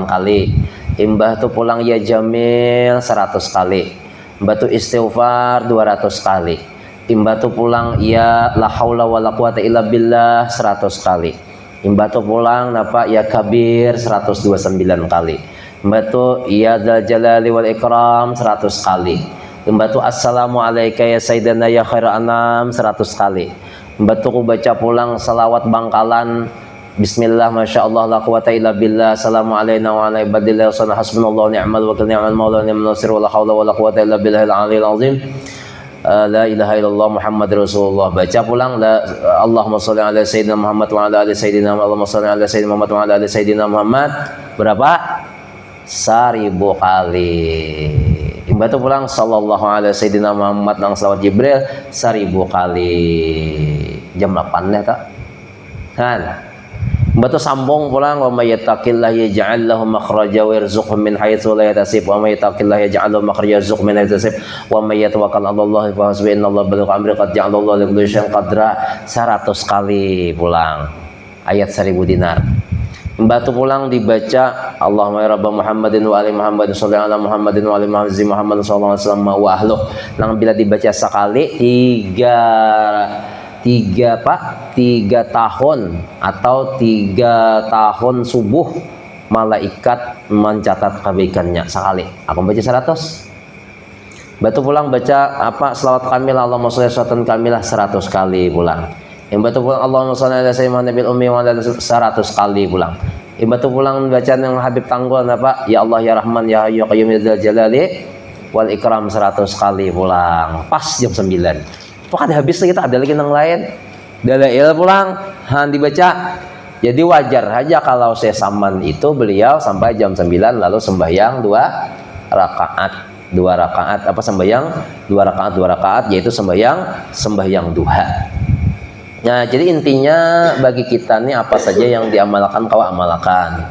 kali. Imbatu pulang ya Jamil 100 kali. Imbatu istighfar 200 kali. Imbatu pulang ya la haula wala quwata illa billah 100 kali. Imbatu pulang napa ya Kabir 129 kali. Imbatu ya Dzal Jalali wal Ikram 100 kali. Membatu assalamu alayka ya sayyidana ya khairul anam 100 kali. Membatu ku baca pulang salawat bangkalan bismillah masyaallah la quwata illa billah assalamu alayna wa ala ibadillah sana hasbunallahu ni'mal wakil ni'mal maula ni'mal nasir wa la haula wa la quwata illa billahil aliyil azim. La ilaha illallah Muhammad Rasulullah. Baca pulang la Allahumma shalli ala sayyidina Muhammad wa ala ali sayyidina Allahumma shalli ala sayyidina Muhammad wa ala ali sayyidina Muhammad. Berapa? 1000 kali. Imbatu pulang sallallahu alaihi sayyidina Muhammad nang salawat Jibril 1000 kali. Jam 8 ya tak? Kan? Imbatu sambung pulang wa may yattaqillah yaj'al lahu makhraja wa yarzuqhu min haitsu la yahtasib wa may yattaqillah yaj'al lahu makhraja yarzuqhu min haitsu la yahtasib wa may yatawakkal 'ala Allah fa hasbuhu innallaha balighu amri qad ja'ala Allah li kulli syai'in qadra 100 kali pulang. Ayat 1000 dinar. Batu pulang dibaca Allahumma ya Rabb Muhammadin wa ali Muhammadin sallallahu ala Muhammadin wa ali Muhammadin sallallahu alaihi wasallam wa ahluh. Nang bila dibaca sekali 3 tahun atau 3 tahun subuh malaikat mencatat kebaikannya sekali. Aku baca 100. Batu pulang baca apa selawat kamilah Allahumma sholli salatan kamilah 100 kali pulang. Yang batu pulang Allahumma sholli ala sayyidina Nabil Ummi wa ala 100 kali pulang. Yang batu pulang bacaan yang Habib Tanggul apa? Ya Allah ya Rahman ya Hayyu ya Qayyum ya Dzal Jalali wal Ikram 100 kali pulang. Pas jam 9. Pokoknya ada habis kita ada lagi yang lain. Dalail pulang han dibaca. Jadi wajar aja kalau saya saman itu beliau sampai jam 9 lalu sembahyang 2 rakaat apa sembahyang 2 rakaat yaitu sembahyang duha. Nah, jadi intinya bagi kita nih apa saja yang diamalkan kau amalkan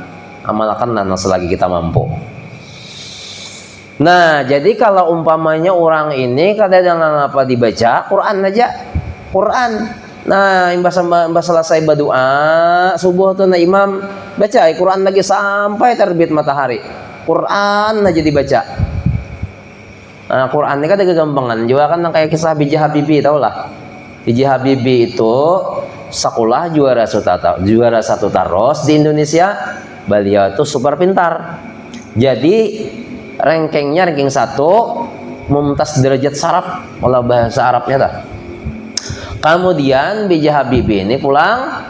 nana selagi kita mampu. Nah, jadi kalau umpamanya orang ini kadang apa dibaca Quran aja, Quran. Nah, imbas selesai berdoa subuh tuh nah imam baca Quran lagi sampai terbit matahari. Quran aja dibaca. Nah, Quran ini kan ada kegampangan juga kan kayak kisah B.J. Habibie tau lah. B.J. Habibie itu sekolah juara satu taros di Indonesia. Beliau itu super pintar. Jadi ranking 1 mumtaz derajat saraf kalau bahasa Arabnya dah. Kemudian B.J. Habibie ini pulang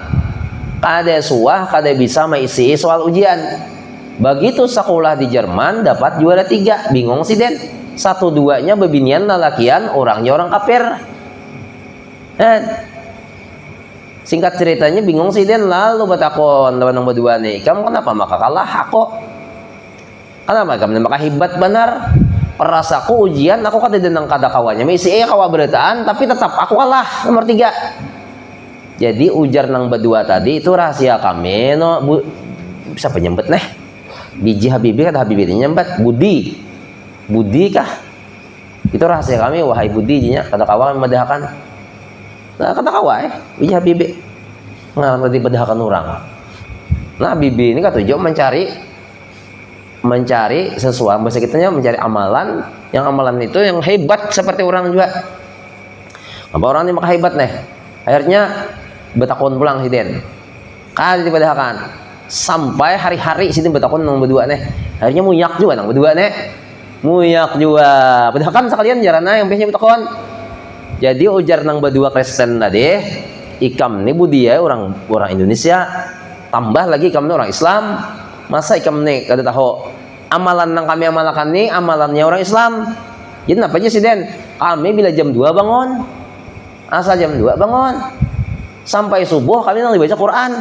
kada bisa mengisi soal ujian. Begitu sekolah di Jerman dapat juara 3, bingung sih Den. 1-2-nya bebinian lalakian orangnya orang kafir. Singkat ceritanya bingung sih Den lalu batakon lawan berdua nih kamu kenapa maka kalah aku kenapa kamu maka hebat benar perasaku ujian aku kada denang kada kawannya misi kawa berataan tapi tetap aku kalah nomor 3. Jadi ujar nang berdua tadi itu rahasia kami no bisa penyempet nih B.J. Habibie kata Habibie nyempet Budi kah itu rahasia kami wahai Budi nya kata kawan memadahakan. Nah, kata kawai, bija Habibie. Ngarang tadi badahakan orang. Nah, Habibie ini kata tujuan mencari sesuatu, bahasa kitanya mencari amalan, yang amalan itu yang hebat seperti orang juga. Apa orang ini maka hebat nih? Akhirnya betakon pulang siden. Kali dibadahakan sampai hari-hari siden betakon nang berdua nih. Akhirnya muyak juga nang berdua nih. Muyak juga. Badahakan sekalian jarana yang biasanya betakon. Jadi ujar nang berdua Kristen tadi, ikam nih budia orang Indonesia, tambah lagi ikam nih orang Islam. Masa ikam nih kada tahu amalan yang kami amalkan nih amalannya orang Islam. Jadi apa aja sih Den? Kami bila jam 2 bangun, asal jam 2 bangun sampai subuh kami nang dibaca Quran.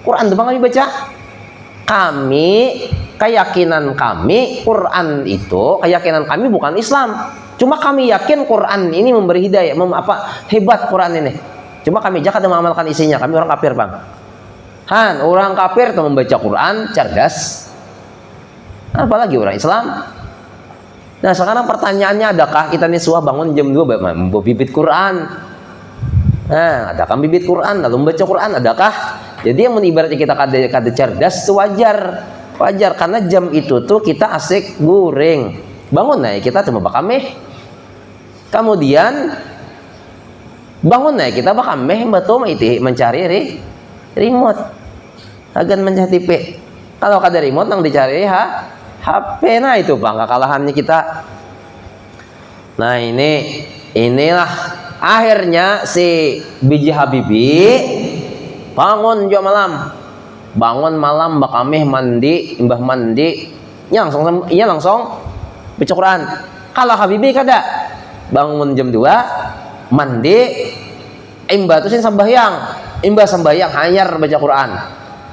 Quran tuh kami baca. Kami keyakinan kami Quran itu keyakinan kami bukan Islam. Cuma kami yakin Quran ini memberi hidayah, hebat Quran ini. Cuma kami jangan mengamalkan isinya. Kami orang kafir, Bang. Orang kafir itu membaca Quran cerdas, apalagi orang Islam. Nah sekarang pertanyaannya, adakah kita nih suah bangun jam 2 membawa bibit Quran? Nah adakah bibit Quran lalu membaca Quran, adakah? Jadi yang ibaratnya kita kada cerdas itu wajar karena jam itu tuh kita asik goreng bangun nih kita cuma bakameh, kemudian bangun nih kita bakameh betul mencari remote agan mencari TV. Kalau kada remote nang dicari HP. Nah itu Bang kekalahannya kita. Nah inilah akhirnya si biji Habibie bangun juga bangun malam bakameh mandi imbah mandi langsung baca Quran. Kalau Habibie kada bangun jam 2 mandi imbah tuh sembahyang hanyar baca Quran.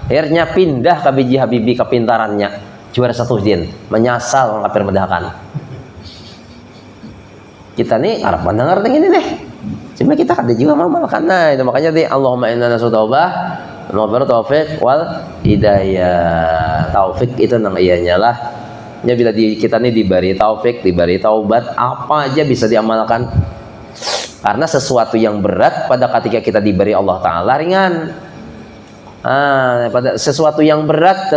Akhirnya pindah ke biji Habibie kepintarannya juara 1 jin menyasal orang kafir medahakan. Kita nih Arab mendengar ini deh, cuma kita kada juga mengamalkan. Nah itu makanya di Allahumma inna nasutaubah wa taufik wal hidayah. Taufik itu nang iyanya lah ya, bila kita nih diberi taufik, diberi taubat, apa aja bisa diamalkan. Karena sesuatu yang berat pada ketika kita diberi Allah Ta'ala ringan. Pada sesuatu yang berat,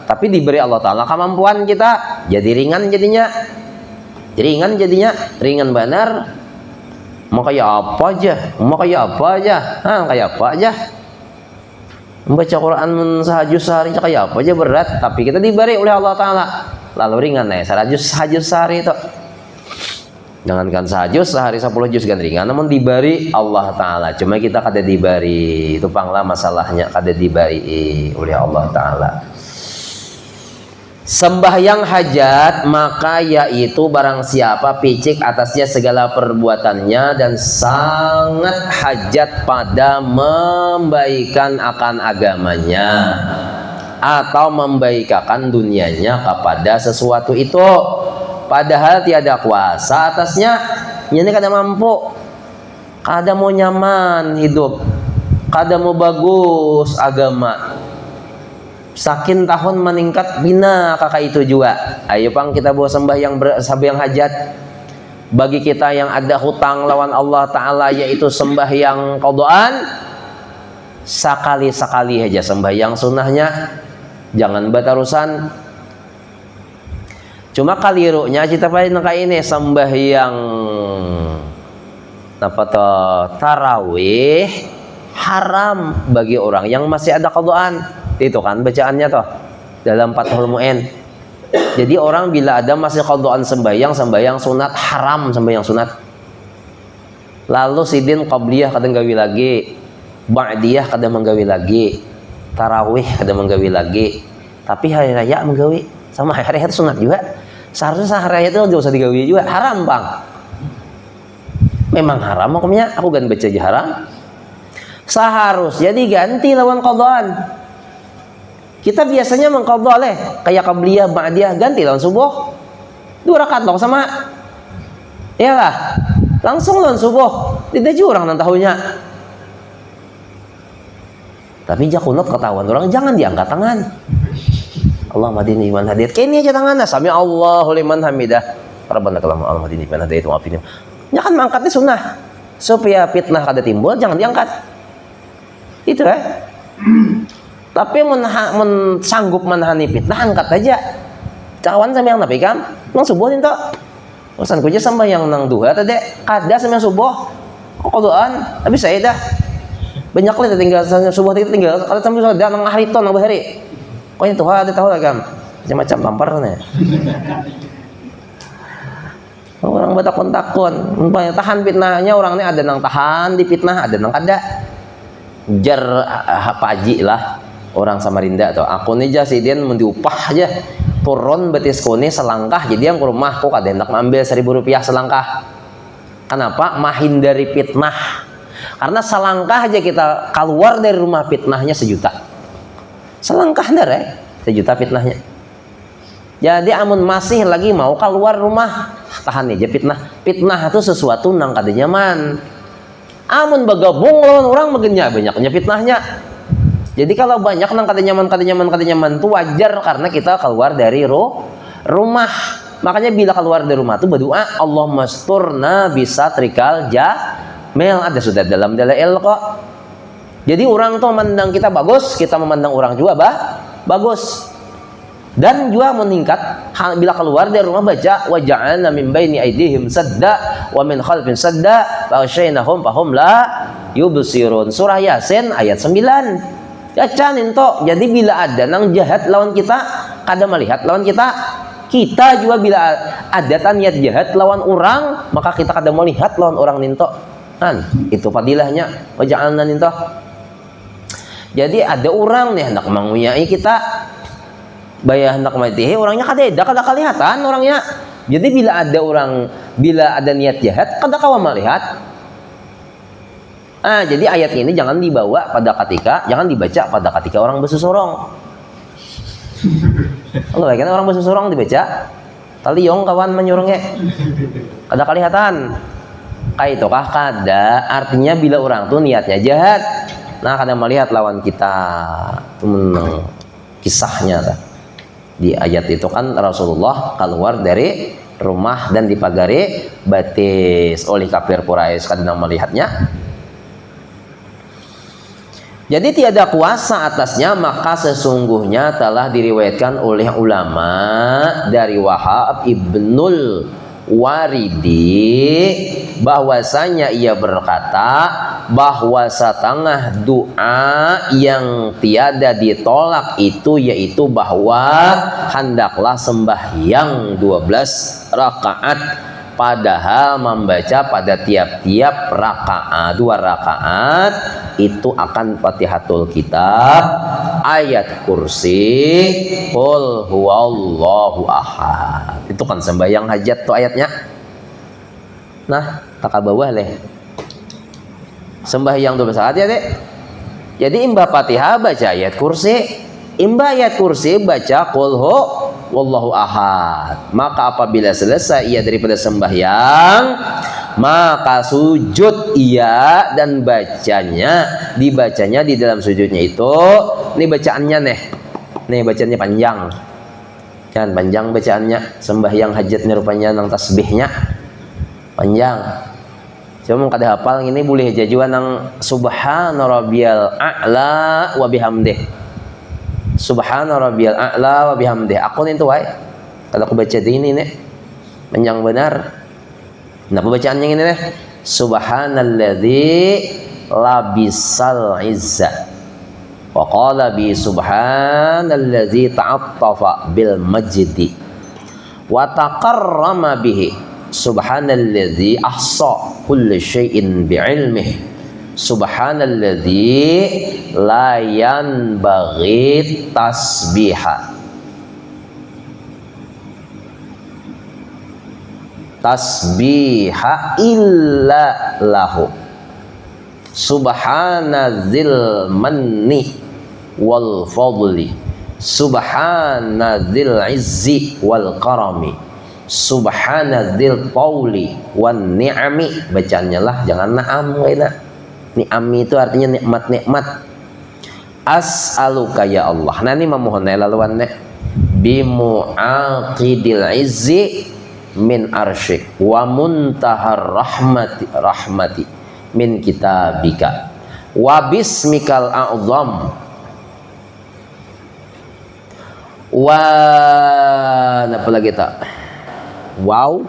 tapi diberi Allah Ta'ala kemampuan kita, jadi ringan jadinya. Ringan benar. Mau kayak apa aja. Kayak apa aja. Membaca Quran sehajus sehari kayak apa aja berat, tapi kita diberi oleh Allah Ta'ala. Lalu ringan sehajus sehari itu. Jangankan sehajus sehari 10 juz kan ringan, namun diberi Allah Ta'ala. Cuma kita kada diberi, itu panglah masalahnya, kada diberi oleh Allah Ta'ala. Sembahyang hajat maka yaitu barang siapa picik atasnya segala perbuatannya dan sangat hajat pada membaikan akan agamanya atau membaikakan dunianya kepada sesuatu itu, padahal tiada kuasa atasnya. Ini kada mampu, kada mau nyaman hidup, kada mau bagus agama, sakin tahun meningkat bina kakak itu juga. Ayo Pang kita bawa sembahyang hajat. Bagi kita yang ada hutang lawan Allah Ta'ala yaitu sembahyang qadaan, sekali-sekali aja sembahyang sunnahnya, jangan batarusan. Cuma kalirunya kita paling nangka ini sembahyang tarawih haram bagi orang yang masih ada qadaan. Itu kan bacaannya toh dalam Fathul Mu'in. Jadi orang bila ada masih qadaan sembahyang sunat haram, sembahyang sunat. Lalu sidin qabliyah kadang gawi lagi, ba'diyah kadang menggawi lagi, tarawih kadang menggawi lagi. Tapi hari raya menggawi sama hari raya itu sunat juga. Seharusnya hari raya itu enggak usah digawi juga, haram Bang. Memang haram hukumnya, aku kan baca aja haram. Seharusnya diganti lawan qadaan. Kita biasanya mengqadha kayak qabliyah, ba'diyah, ganti lawan subuh 2 rakaat loh sama. Iyalah, langsung lawan subuh. Tidak jurang nang tahunya. Tapi jakunut ketahuan orang jangan diangkat tangan. Allahumma hadini man hadait. Kini aja tangannya sami Allahu liman hamidah. Rabbana kalam Allahumma hadini man hadait wa afini. Ya kan mangkatnya sunnah. supaya fitnah kada timbul jangan diangkat. Itu Tapi mun sanggup menahani fitnah angkat aja. Cawan sama yang nabi kan, nang subuh itu. Urusan kuja sama yang nang duha tadi, kada sama yang subuh. Kodoan, tapi saya dah banyak lah tinggal subuh tinggal kalau sampai sudah nang hari itu nang bahari. Kau itu ada tahu lah kan, macam-macam tampar nih. Orang takon, tahan fitnahnya orang ini ada nang tahan di fitnah, ada nang kada. Jar paji lah orang Samarinda atau aku nih jas dia mendiupah aja turun betis kone selangkah jadi yang ke rumahku kada hendak ngambil 1.000 rupiah selangkah. Kenapa? Menghindari fitnah. Karena selangkah aja kita keluar dari rumah fitnahnya 1 juta. Selangkah ndar 1 juta fitnahnya. Jadi amun masih lagi mau keluar rumah, tahan aja fitnah. Fitnah itu sesuatu nang kada nyaman. Amun bergabung lawan orang magenya banyaknya fitnahnya. Jadi kalau banyak nang kada nyaman itu wajar karena kita keluar dari rumah. Makanya bila keluar dari rumah itu berdoa Allahumma sturna bisa trikal jamil, ada sudah dalam dalail kok. Jadi orang tuh memandang kita bagus, kita memandang orang juga bagus. Dan juga meningkat bila keluar dari rumah baca wa ja'alna min baini aydihim sadda wa min khalfin sadda fa asyainahum fahum la yubsirun. Surah Yasin ayat 9. Bacain toh. Jadi bila ada nang jahat lawan kita, kada melihat lawan kita juga bila ada niat jahat lawan orang, maka kita kada melihat lawan orang ninto. Kan itu padilahnya wa ja'alna ninto. Jadi ada orang nih hendak menguyai kita, bayah hendak mati, orangnya kada kelihatan orangnya. Jadi bila ada niat jahat, kada kawa melihat. Jadi ayat ini jangan dibawa pada jangan dibaca pada ketika orang bersusurong. Kalau kan orang bersusurong dibaca, taliong kawan menyurungnya, kada kelihatan. Kayak itu kah kada? Artinya bila orang tuh niatnya jahat, nah kada melihat lawan kita. Itu kisahnya. Di ayat itu kan Rasulullah keluar dari rumah dan dipagari batis oleh kafir Quraisy karena melihatnya. Jadi tiada kuasa atasnya, maka sesungguhnya telah diriwayatkan oleh ulama dari Wahab ibnul Waridi bahwasanya ia berkata bahwa setengah doa yang tiada ditolak itu yaitu bahwa hendaklah sembahyang 12 rakaat, padahal membaca pada tiap-tiap rakaat 2 rakaat itu akan Fatihatul Kitab, ayat kursi, qul huwallahu ahad. Itu kan sembahyang hajat tuh ayatnya. Nah, tak bawah leh. Sembahyang 12 rakaat ya, Dek. Jadi imba Fatihah baca ayat kursi, imba ayat kursi baca qul huwallahu ahad. Maka apabila selesai ia daripada sembahyang, maka sujud ia dan dibacanya di dalam sujudnya itu. Ini bacaannya nih bacaannya panjang kan, panjang bacaannya. Sembahyang hajatnya rupanya nang tasbihnya panjang. Cuma kada hafal ini boleh jajuan nang subhana rabbiyal a'la wa bihamdih. Subhana rabbiyal a'la wa bihamdih. Aku nih tuh kalau aku baca ini nih panjang benar. Nah pembacaannya ini nih subhanalladzi labisal izza wa qala bi subhanalladzi ta'attafa bil majdi wa taqarrama bihi subhanalladzi ahsa kulli syai'in bi'ilmihi subhanalladzi la yanbaghi tasbiha illa lahu subhanazil manni wal fadli subhanazil izzi wal karami subhanazil qawli wan ni'ami. Bacaannya lah jangan na'am kaina. Ni'ami itu artinya nikmat-nikmat. As'aluka ya Allah. Nah ini memohon laluannya bimu'aqidil izzi min arsyik wa muntahar rahmati min kitabika wa bismikal a'zam wa apa lagi tak wow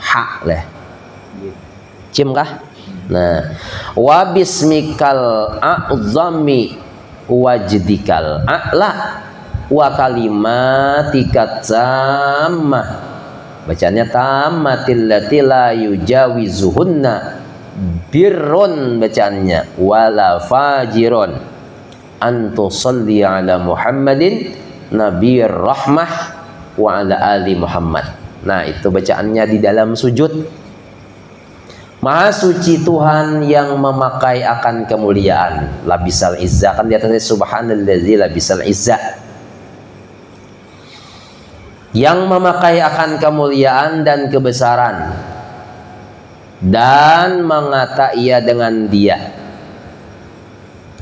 ha leh cim kah nah wa bismikal a'zami wajdikal a'la wa kalimatika tammah bacanya tammatil lati la yujawizuhunna birrun bacaannya wala fajirun antu salli ala Muhammadin nabiyir rahmah wa ala ali Muhammad. Nah itu bacaannya di dalam sujud. Maha suci Tuhan yang memakai akan kemuliaan labisal izzah, kan di atasnya subhanallazi labisal izzah, yang memakai akan kemuliaan dan kebesaran, dan mengata ia dengan dia.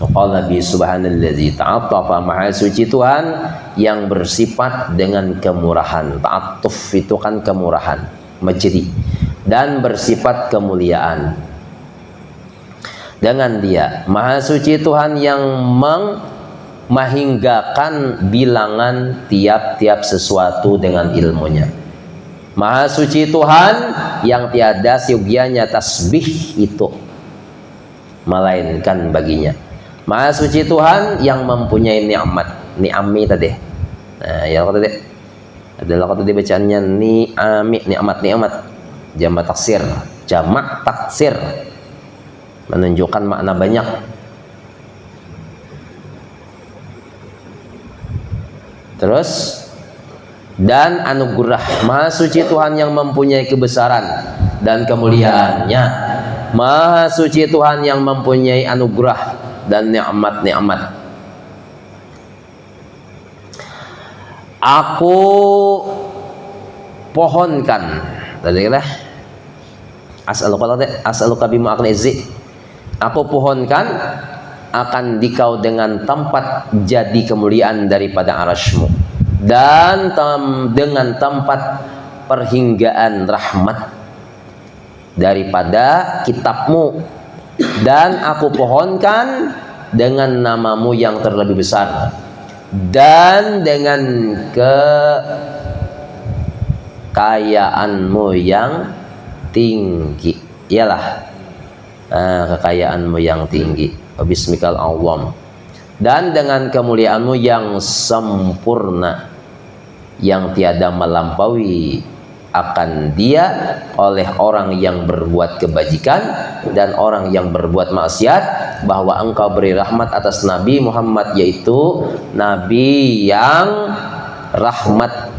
Qala bi subhanallazi ta'attafa, maha suci Tuhan yang bersifat dengan kemurahan. Ta'attuf itu kan kemurahan, majdi, dan bersifat kemuliaan dengan dia. Maha suci Tuhan yang menghinggakan bilangan tiap-tiap sesuatu dengan ilmunya. Maha suci Tuhan yang tiada siogianya tasbih itu melainkan baginya. Maha suci Tuhan yang mempunyai nikmat, ni'ami tadi. Nah, yang kata tadi adalah kata tadi bacaannya ni'ami, nikmat. Jamak taksir menunjukkan makna banyak. Terus dan anugerah, maha suci Tuhan yang mempunyai kebesaran dan kemuliaannya. Maha suci Tuhan yang mempunyai anugerah dan nikmat-nikmat. Aku pohonkan tadi lah as'aluka bima aqnizi, aku pohonkan akan dikau dengan tempat jadi kemuliaan daripada arasmu, dan dengan tempat perhinggaan rahmat daripada kitabmu, dan aku pohonkan dengan namamu yang terlebih besar dan dengan kekayaanmu yang tinggi. Iyalah kekayaanmu yang tinggi. Bismikal awam, dan dengan kemuliaanmu yang sempurna, yang tiada melampaui akan dia oleh orang yang berbuat kebajikan dan orang yang berbuat maksiat, bahwa engkau beri rahmat atas Nabi Muhammad, yaitu Nabi yang rahmat,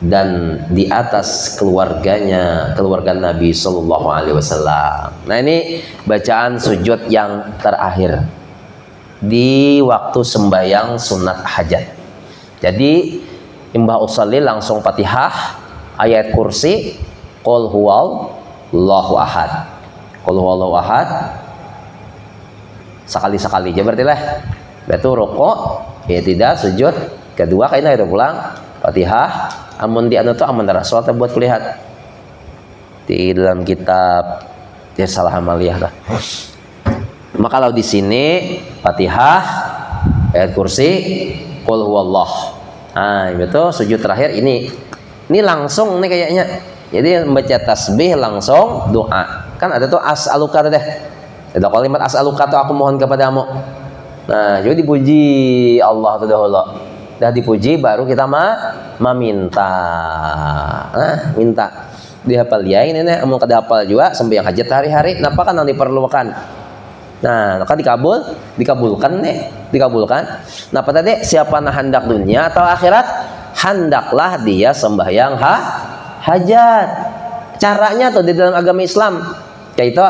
dan di atas keluarganya, keluarga Nabi Sallallahu Alaihi Wasallam. Nah ini bacaan sujud yang terakhir di waktu sembahyang sunat hajat. Jadi imbah usalli langsung Fatihah, ayat kursi, qul huwallahu ahad, qul huwallahu ahad sekali-sekali aja berarti lah. Berarti rukuk, ya tidak, sujud, kedua kayaknya itu pulang Fatihah. Amun di anu tuh amun darah sholat buat kulihat di dalam kitab ya salah amaliyah lah. Maka kalau di sini Fatihah, ayat kursi, qul huwallah. Nah, itu sujud terakhir ini langsung nih kayaknya. Jadi membaca tasbih langsung doa. Kan ada tuh as'aluka deh. Ada kalimat as'aluka tuh aku mohon kepadamu. Nah, jadi dipuji Allah tuh dahulu. Dah dipuji baru kita meminta. Nah, minta. Dihafal ya ini nih, mau kedapal juga sembahyang hajat hari-hari. Kenapa kan yang diperlukan? Nah, maka dikabulkan nih, dikabulkan. Nah, tadi siapa nah hendak dunia atau akhirat? Hendaklah dia sembahyang hajat. Caranya tuh di dalam agama Islam kayak itu.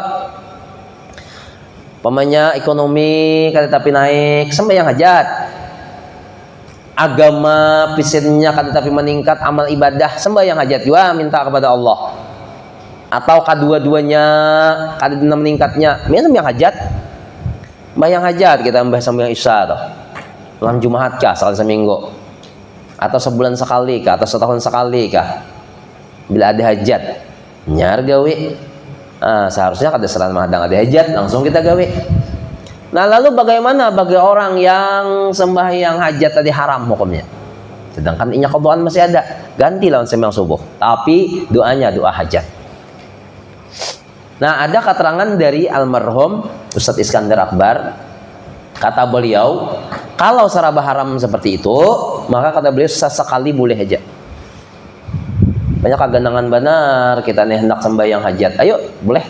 Pemanya ekonomi kada tapi naik, sembahyang hajat. Agama pisinnya kada tapi meningkat, amal ibadah, sembahyang hajat juga minta kepada Allah. Atau kedua-duanya kada meningkatnya, sembahyang hajat. Sembahyang hajat kita mbah sembahyang isya tuh. Malam Jumat kah sekali seminggu? Atau sebulan sekali kah? Atau setahun sekali kah? Bila ada hajat, nyar gawe. Seharusnya kada saran mahadang ada hajat langsung kita gawe. Nah, lalu bagaimana bagi orang yang sembahyang hajat tadi haram hukumnya? Sedangkan inya qadaan masih ada, ganti lawan sembahyang subuh. Tapi doanya doa hajat. Nah, ada keterangan dari almarhum Ustadz Iskandar Akbar. Kata beliau, kalau sarabah haram seperti itu, maka kata beliau sesekali boleh aja. Banyak kaganangan benar kita nih hendak sembahyang hajat. Ayo, boleh.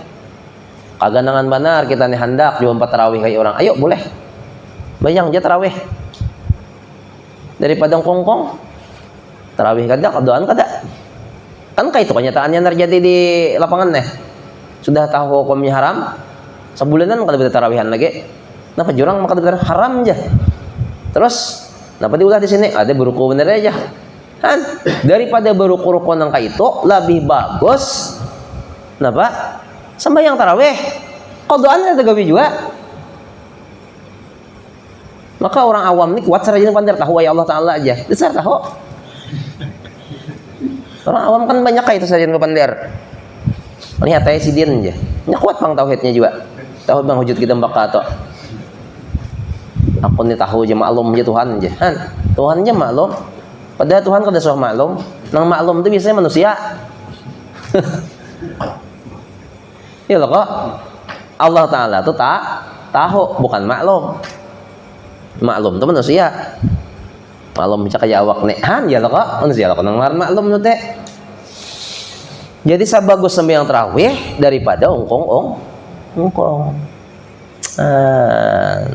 Kaganangan benar kita nih hendak jumpa tarawih kayak orang. Ayo, boleh. Bayang aja tarawih. Daripada kongkong. Tarawih kada, doaan kada. Kan kayak itu kenyataannya terjadi di lapangan nih. Sudah tahu hukumnya haram, sebulanan kada bisa tarawihan lagi. Napa jurang maka kada haram aja. Terus, napa diulah di sini? Ada beruku bener aja. Kan daripada beruku-ruku nang kayak itu lebih bagus. Napa? Sembahyang tarawih. Qadaan ada gawe juga. Maka orang awam ini kuat sarjana pandar tahu ya Allah Taala aja. Besar tahu. Orang awam kan banyak kayak itu sarjana pandar. Lihat aja sidin aja. Nya kuat bang tauhidnya juga. Tauhid bang hujud kita mbak atau. Aku nih tahu aja maklum aja Tuhan aja. Han, Tuhan aja maklum. Padahal Tuhan kada suah maklum. Nang maklum itu biasanya manusia. Ya loh kok. Allah Ta'ala itu tak tahu, bukan maklum. Maklum itu manusia. Maklum bisa kayak awak nehan ya loh kok. Manusia loh nang maklum itu teh. Jadi sabagus sembahyang tarawih daripada ungkong.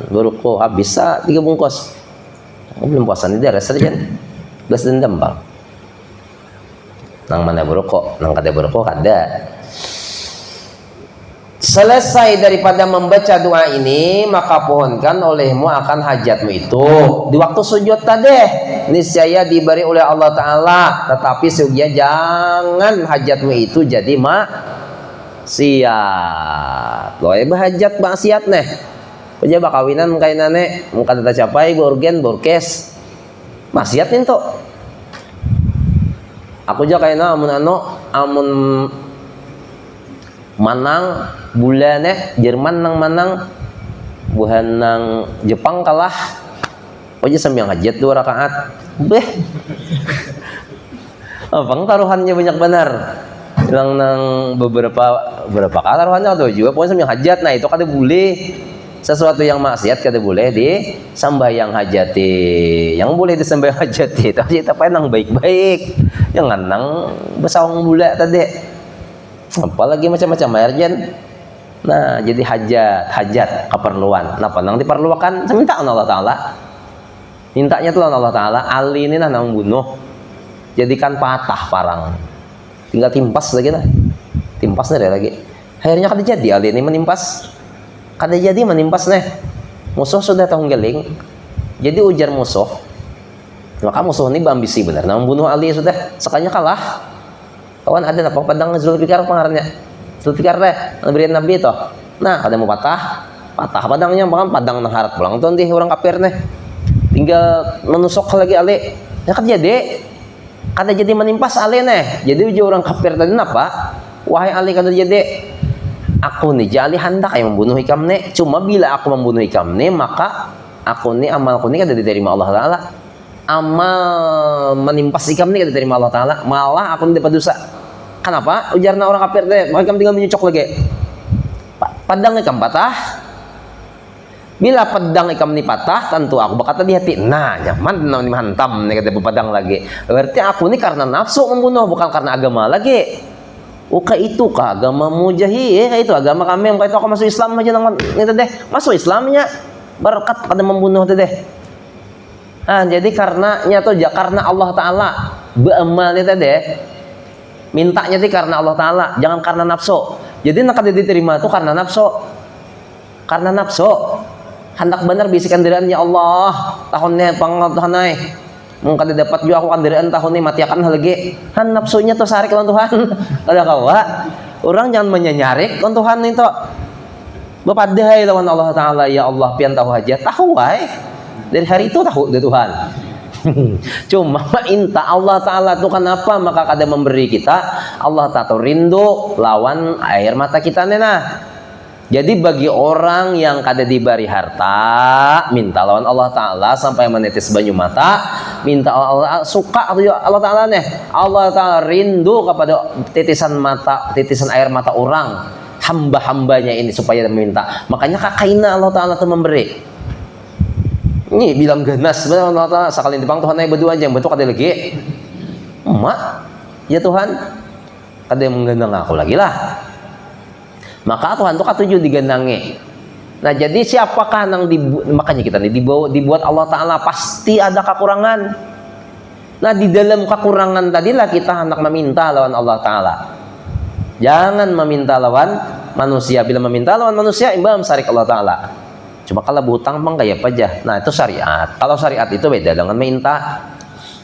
Beruko habis 3 bungkus. Belum puasan di daerah saja. Belas dendam bang. Nang mana beruko, nang kada beruko kada. Selesai daripada membaca doa ini, maka pohonkan olehmu akan hajatmu itu. Di waktu sujud tadi, niscaya diberi oleh Allah Ta'ala. Tetapi sugya jangan hajatmu itu jadi maksiat. Loe bahajat maksiat nih. Punya bakawinan kayak nane, muka tata capai, borgen, borkes. Maksiat itu. Aku aja kayak amun manang bulannya Jerman nang manang buhan nang Jepang kalah aja sembahyang hajat 2 rakaat beh abang taruhannya banyak benar nang beberapa kali taruhannya atau juga pokoknya sembahyang hajat. Nah itu kada boleh sesuatu yang maksiat kada boleh di sembahyang hajati. Yang boleh di sembahyang hajati tapi apa nang baik-baik jangan nang besawang bula tadi apalagi macam-macam marjan. Nah jadi hajat keperluan napa nang diperlukan minta Allah Ta'ala, mintanya tuh Allah Ta'ala. Ali ini nah nang bunuh jadikan patah parang tinggal timpas lagi lah, timpas nih lagi akhirnya kada jadi Ali ini menimpas, kada jadi menimpas nih musuh sudah tahu geling jadi ujar musuh, maka musuh ini ambisi benar nang bunuh Ali sudah sekalinya kalah. Kawan ada apa padang Zulfikar pengarnya Zulfikar deh berian Nabi itu. Nah kada mau patah padangnya bahkan padang nang harat pulang tuh di orang kafir nih tinggal menusuk lagi Ali ya kan jadi kada jadi menimpas Ali nih jadi uji orang kafir tadi napa wahai Ali kada jadi aku nih jali hendak yang membunuh ikam nih cuma bila aku membunuh ikam nih maka aku nih amalku nih kada diterima Allah Ta'ala. Amal menimpas ikam nih kada diterima Allah Ta'ala malah aku nih dapat dosa. Kenapa? Ujarna orang kafir deh, mereka tinggal menyucok lagi. Padang ikam patah. Bila pedang ikam ni patah, tentu aku berkata di hati, nah nyaman ni hantam nih kata padang lagi. Berarti aku ni karena nafsu membunuh, bukan karena agama lagi. Uka itu kah agama mujahid, kayak itu agama kami, kayak itu aku masuk Islam aja nang itu deh, masuk Islamnya berkat pada membunuh deh. Nah, jadi karenanya tuh karena Allah Ta'ala beramal itu deh. Mintanya sih karena Allah Ta'ala, jangan karena nafsu. Jadi nak diterima itu karena nafsu. Karena nafsu. Hendak benar bisikan dirian ya Allah, tahunnya pangatuhanay. Mungkin dapat juga aku kandiraan tahun ini mati akan lagi. Han nafsunya tuh sarik lawan Tuhan. Kada kawa. Orang jangan menyanyarik lawan Tuhan itu. Bepadai lawan Allah Ta'ala ya Allah pian tahu aja. Tahu wae. Dari hari itu tahu dari Tuhan. Cuma minta Allah Ta'ala tuh kenapa maka kada memberi kita, Allah Ta'ala rindu lawan air mata kita nena. Jadi bagi orang yang kada diberi harta, minta lawan Allah Ta'ala sampai menetes banyu mata, minta Allah suka Allah Ta'ala nih. Allah Ta'ala rindu kepada titisan air mata orang, hamba-hambanya ini supaya meminta. Makanya kakaina Allah Ta'ala tuh memberi. Ini bilang ganas, Allah Ta'ala sekali dipang Tuhan aja berdua aja, betul kada lagi. Emak, ya Tuhan, kada yang menggendang aku lagi lah. Maka Tuhan itu katuju digendangi. Nah jadi siapakah yang makanya kita dibuat Allah Ta'ala pasti ada kekurangan. Nah di dalam kekurangan tadilah kita hendak meminta lawan Allah Ta'ala. Jangan meminta lawan manusia. Bila meminta lawan manusia imbam sarik Allah Ta'ala. Cuma kalau butang bang kayak apa aja. Nah itu syariat. Kalau syariat itu beda dengan minta.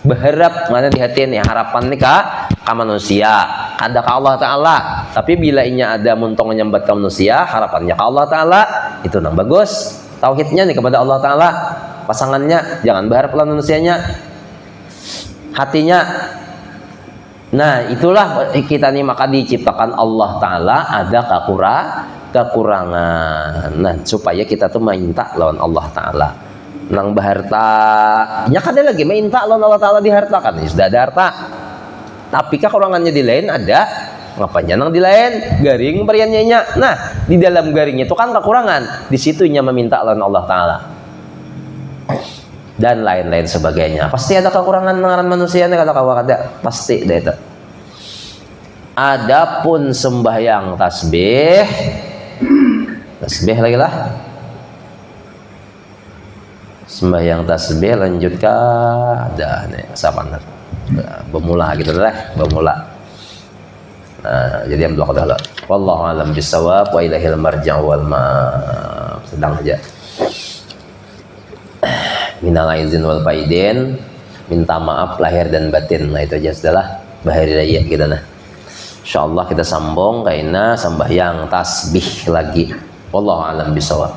Berharap mana di hati ini harapan nih kak manusia kada ke Allah Ta'ala. Tapi bila inya ada muntong menyambat ke manusia, harapannya ke Allah Ta'ala, itu nang bagus tauhidnya nih kepada Allah Ta'ala. Pasangannya jangan berharap lawan manusianya, hatinya. Nah itulah kita nih, maka diciptakan Allah Ta'ala ada kekurangan. Nah supaya kita tuh minta lawan Allah Ta'ala. Nang berharta nya kada lagi minta lawan Allah Ta'ala dihartakan, sudah ada harta. Tapi kekurangannya di lain ada, ngapanya nang di lain garing beriannya nya. Nah di dalam garingnya itu kan kekurangan, di situnya meminta lawan Allah Ta'ala dan lain-lain sebagainya. Pasti ada kekurangan ngaran manusia nih, kada ada pasti deh itu. Adapun sembahyang tasbih lagi lah. Sembahyang tasbih lanjut ke ada nih sapan bermula gitu deh, bermula. Nah, jadi yang dua kali. Wallahu a'lam bissawab wa ilahil marja' wal ma'ab. Sedang aja. Minal aizin wal faidin, minta maaf lahir dan batin. Nah itu aja sudahlah bahari raya kita nah. Insyaallah kita sambung kaina sembahyang tasbih lagi. Wallahu a'lam bissawab.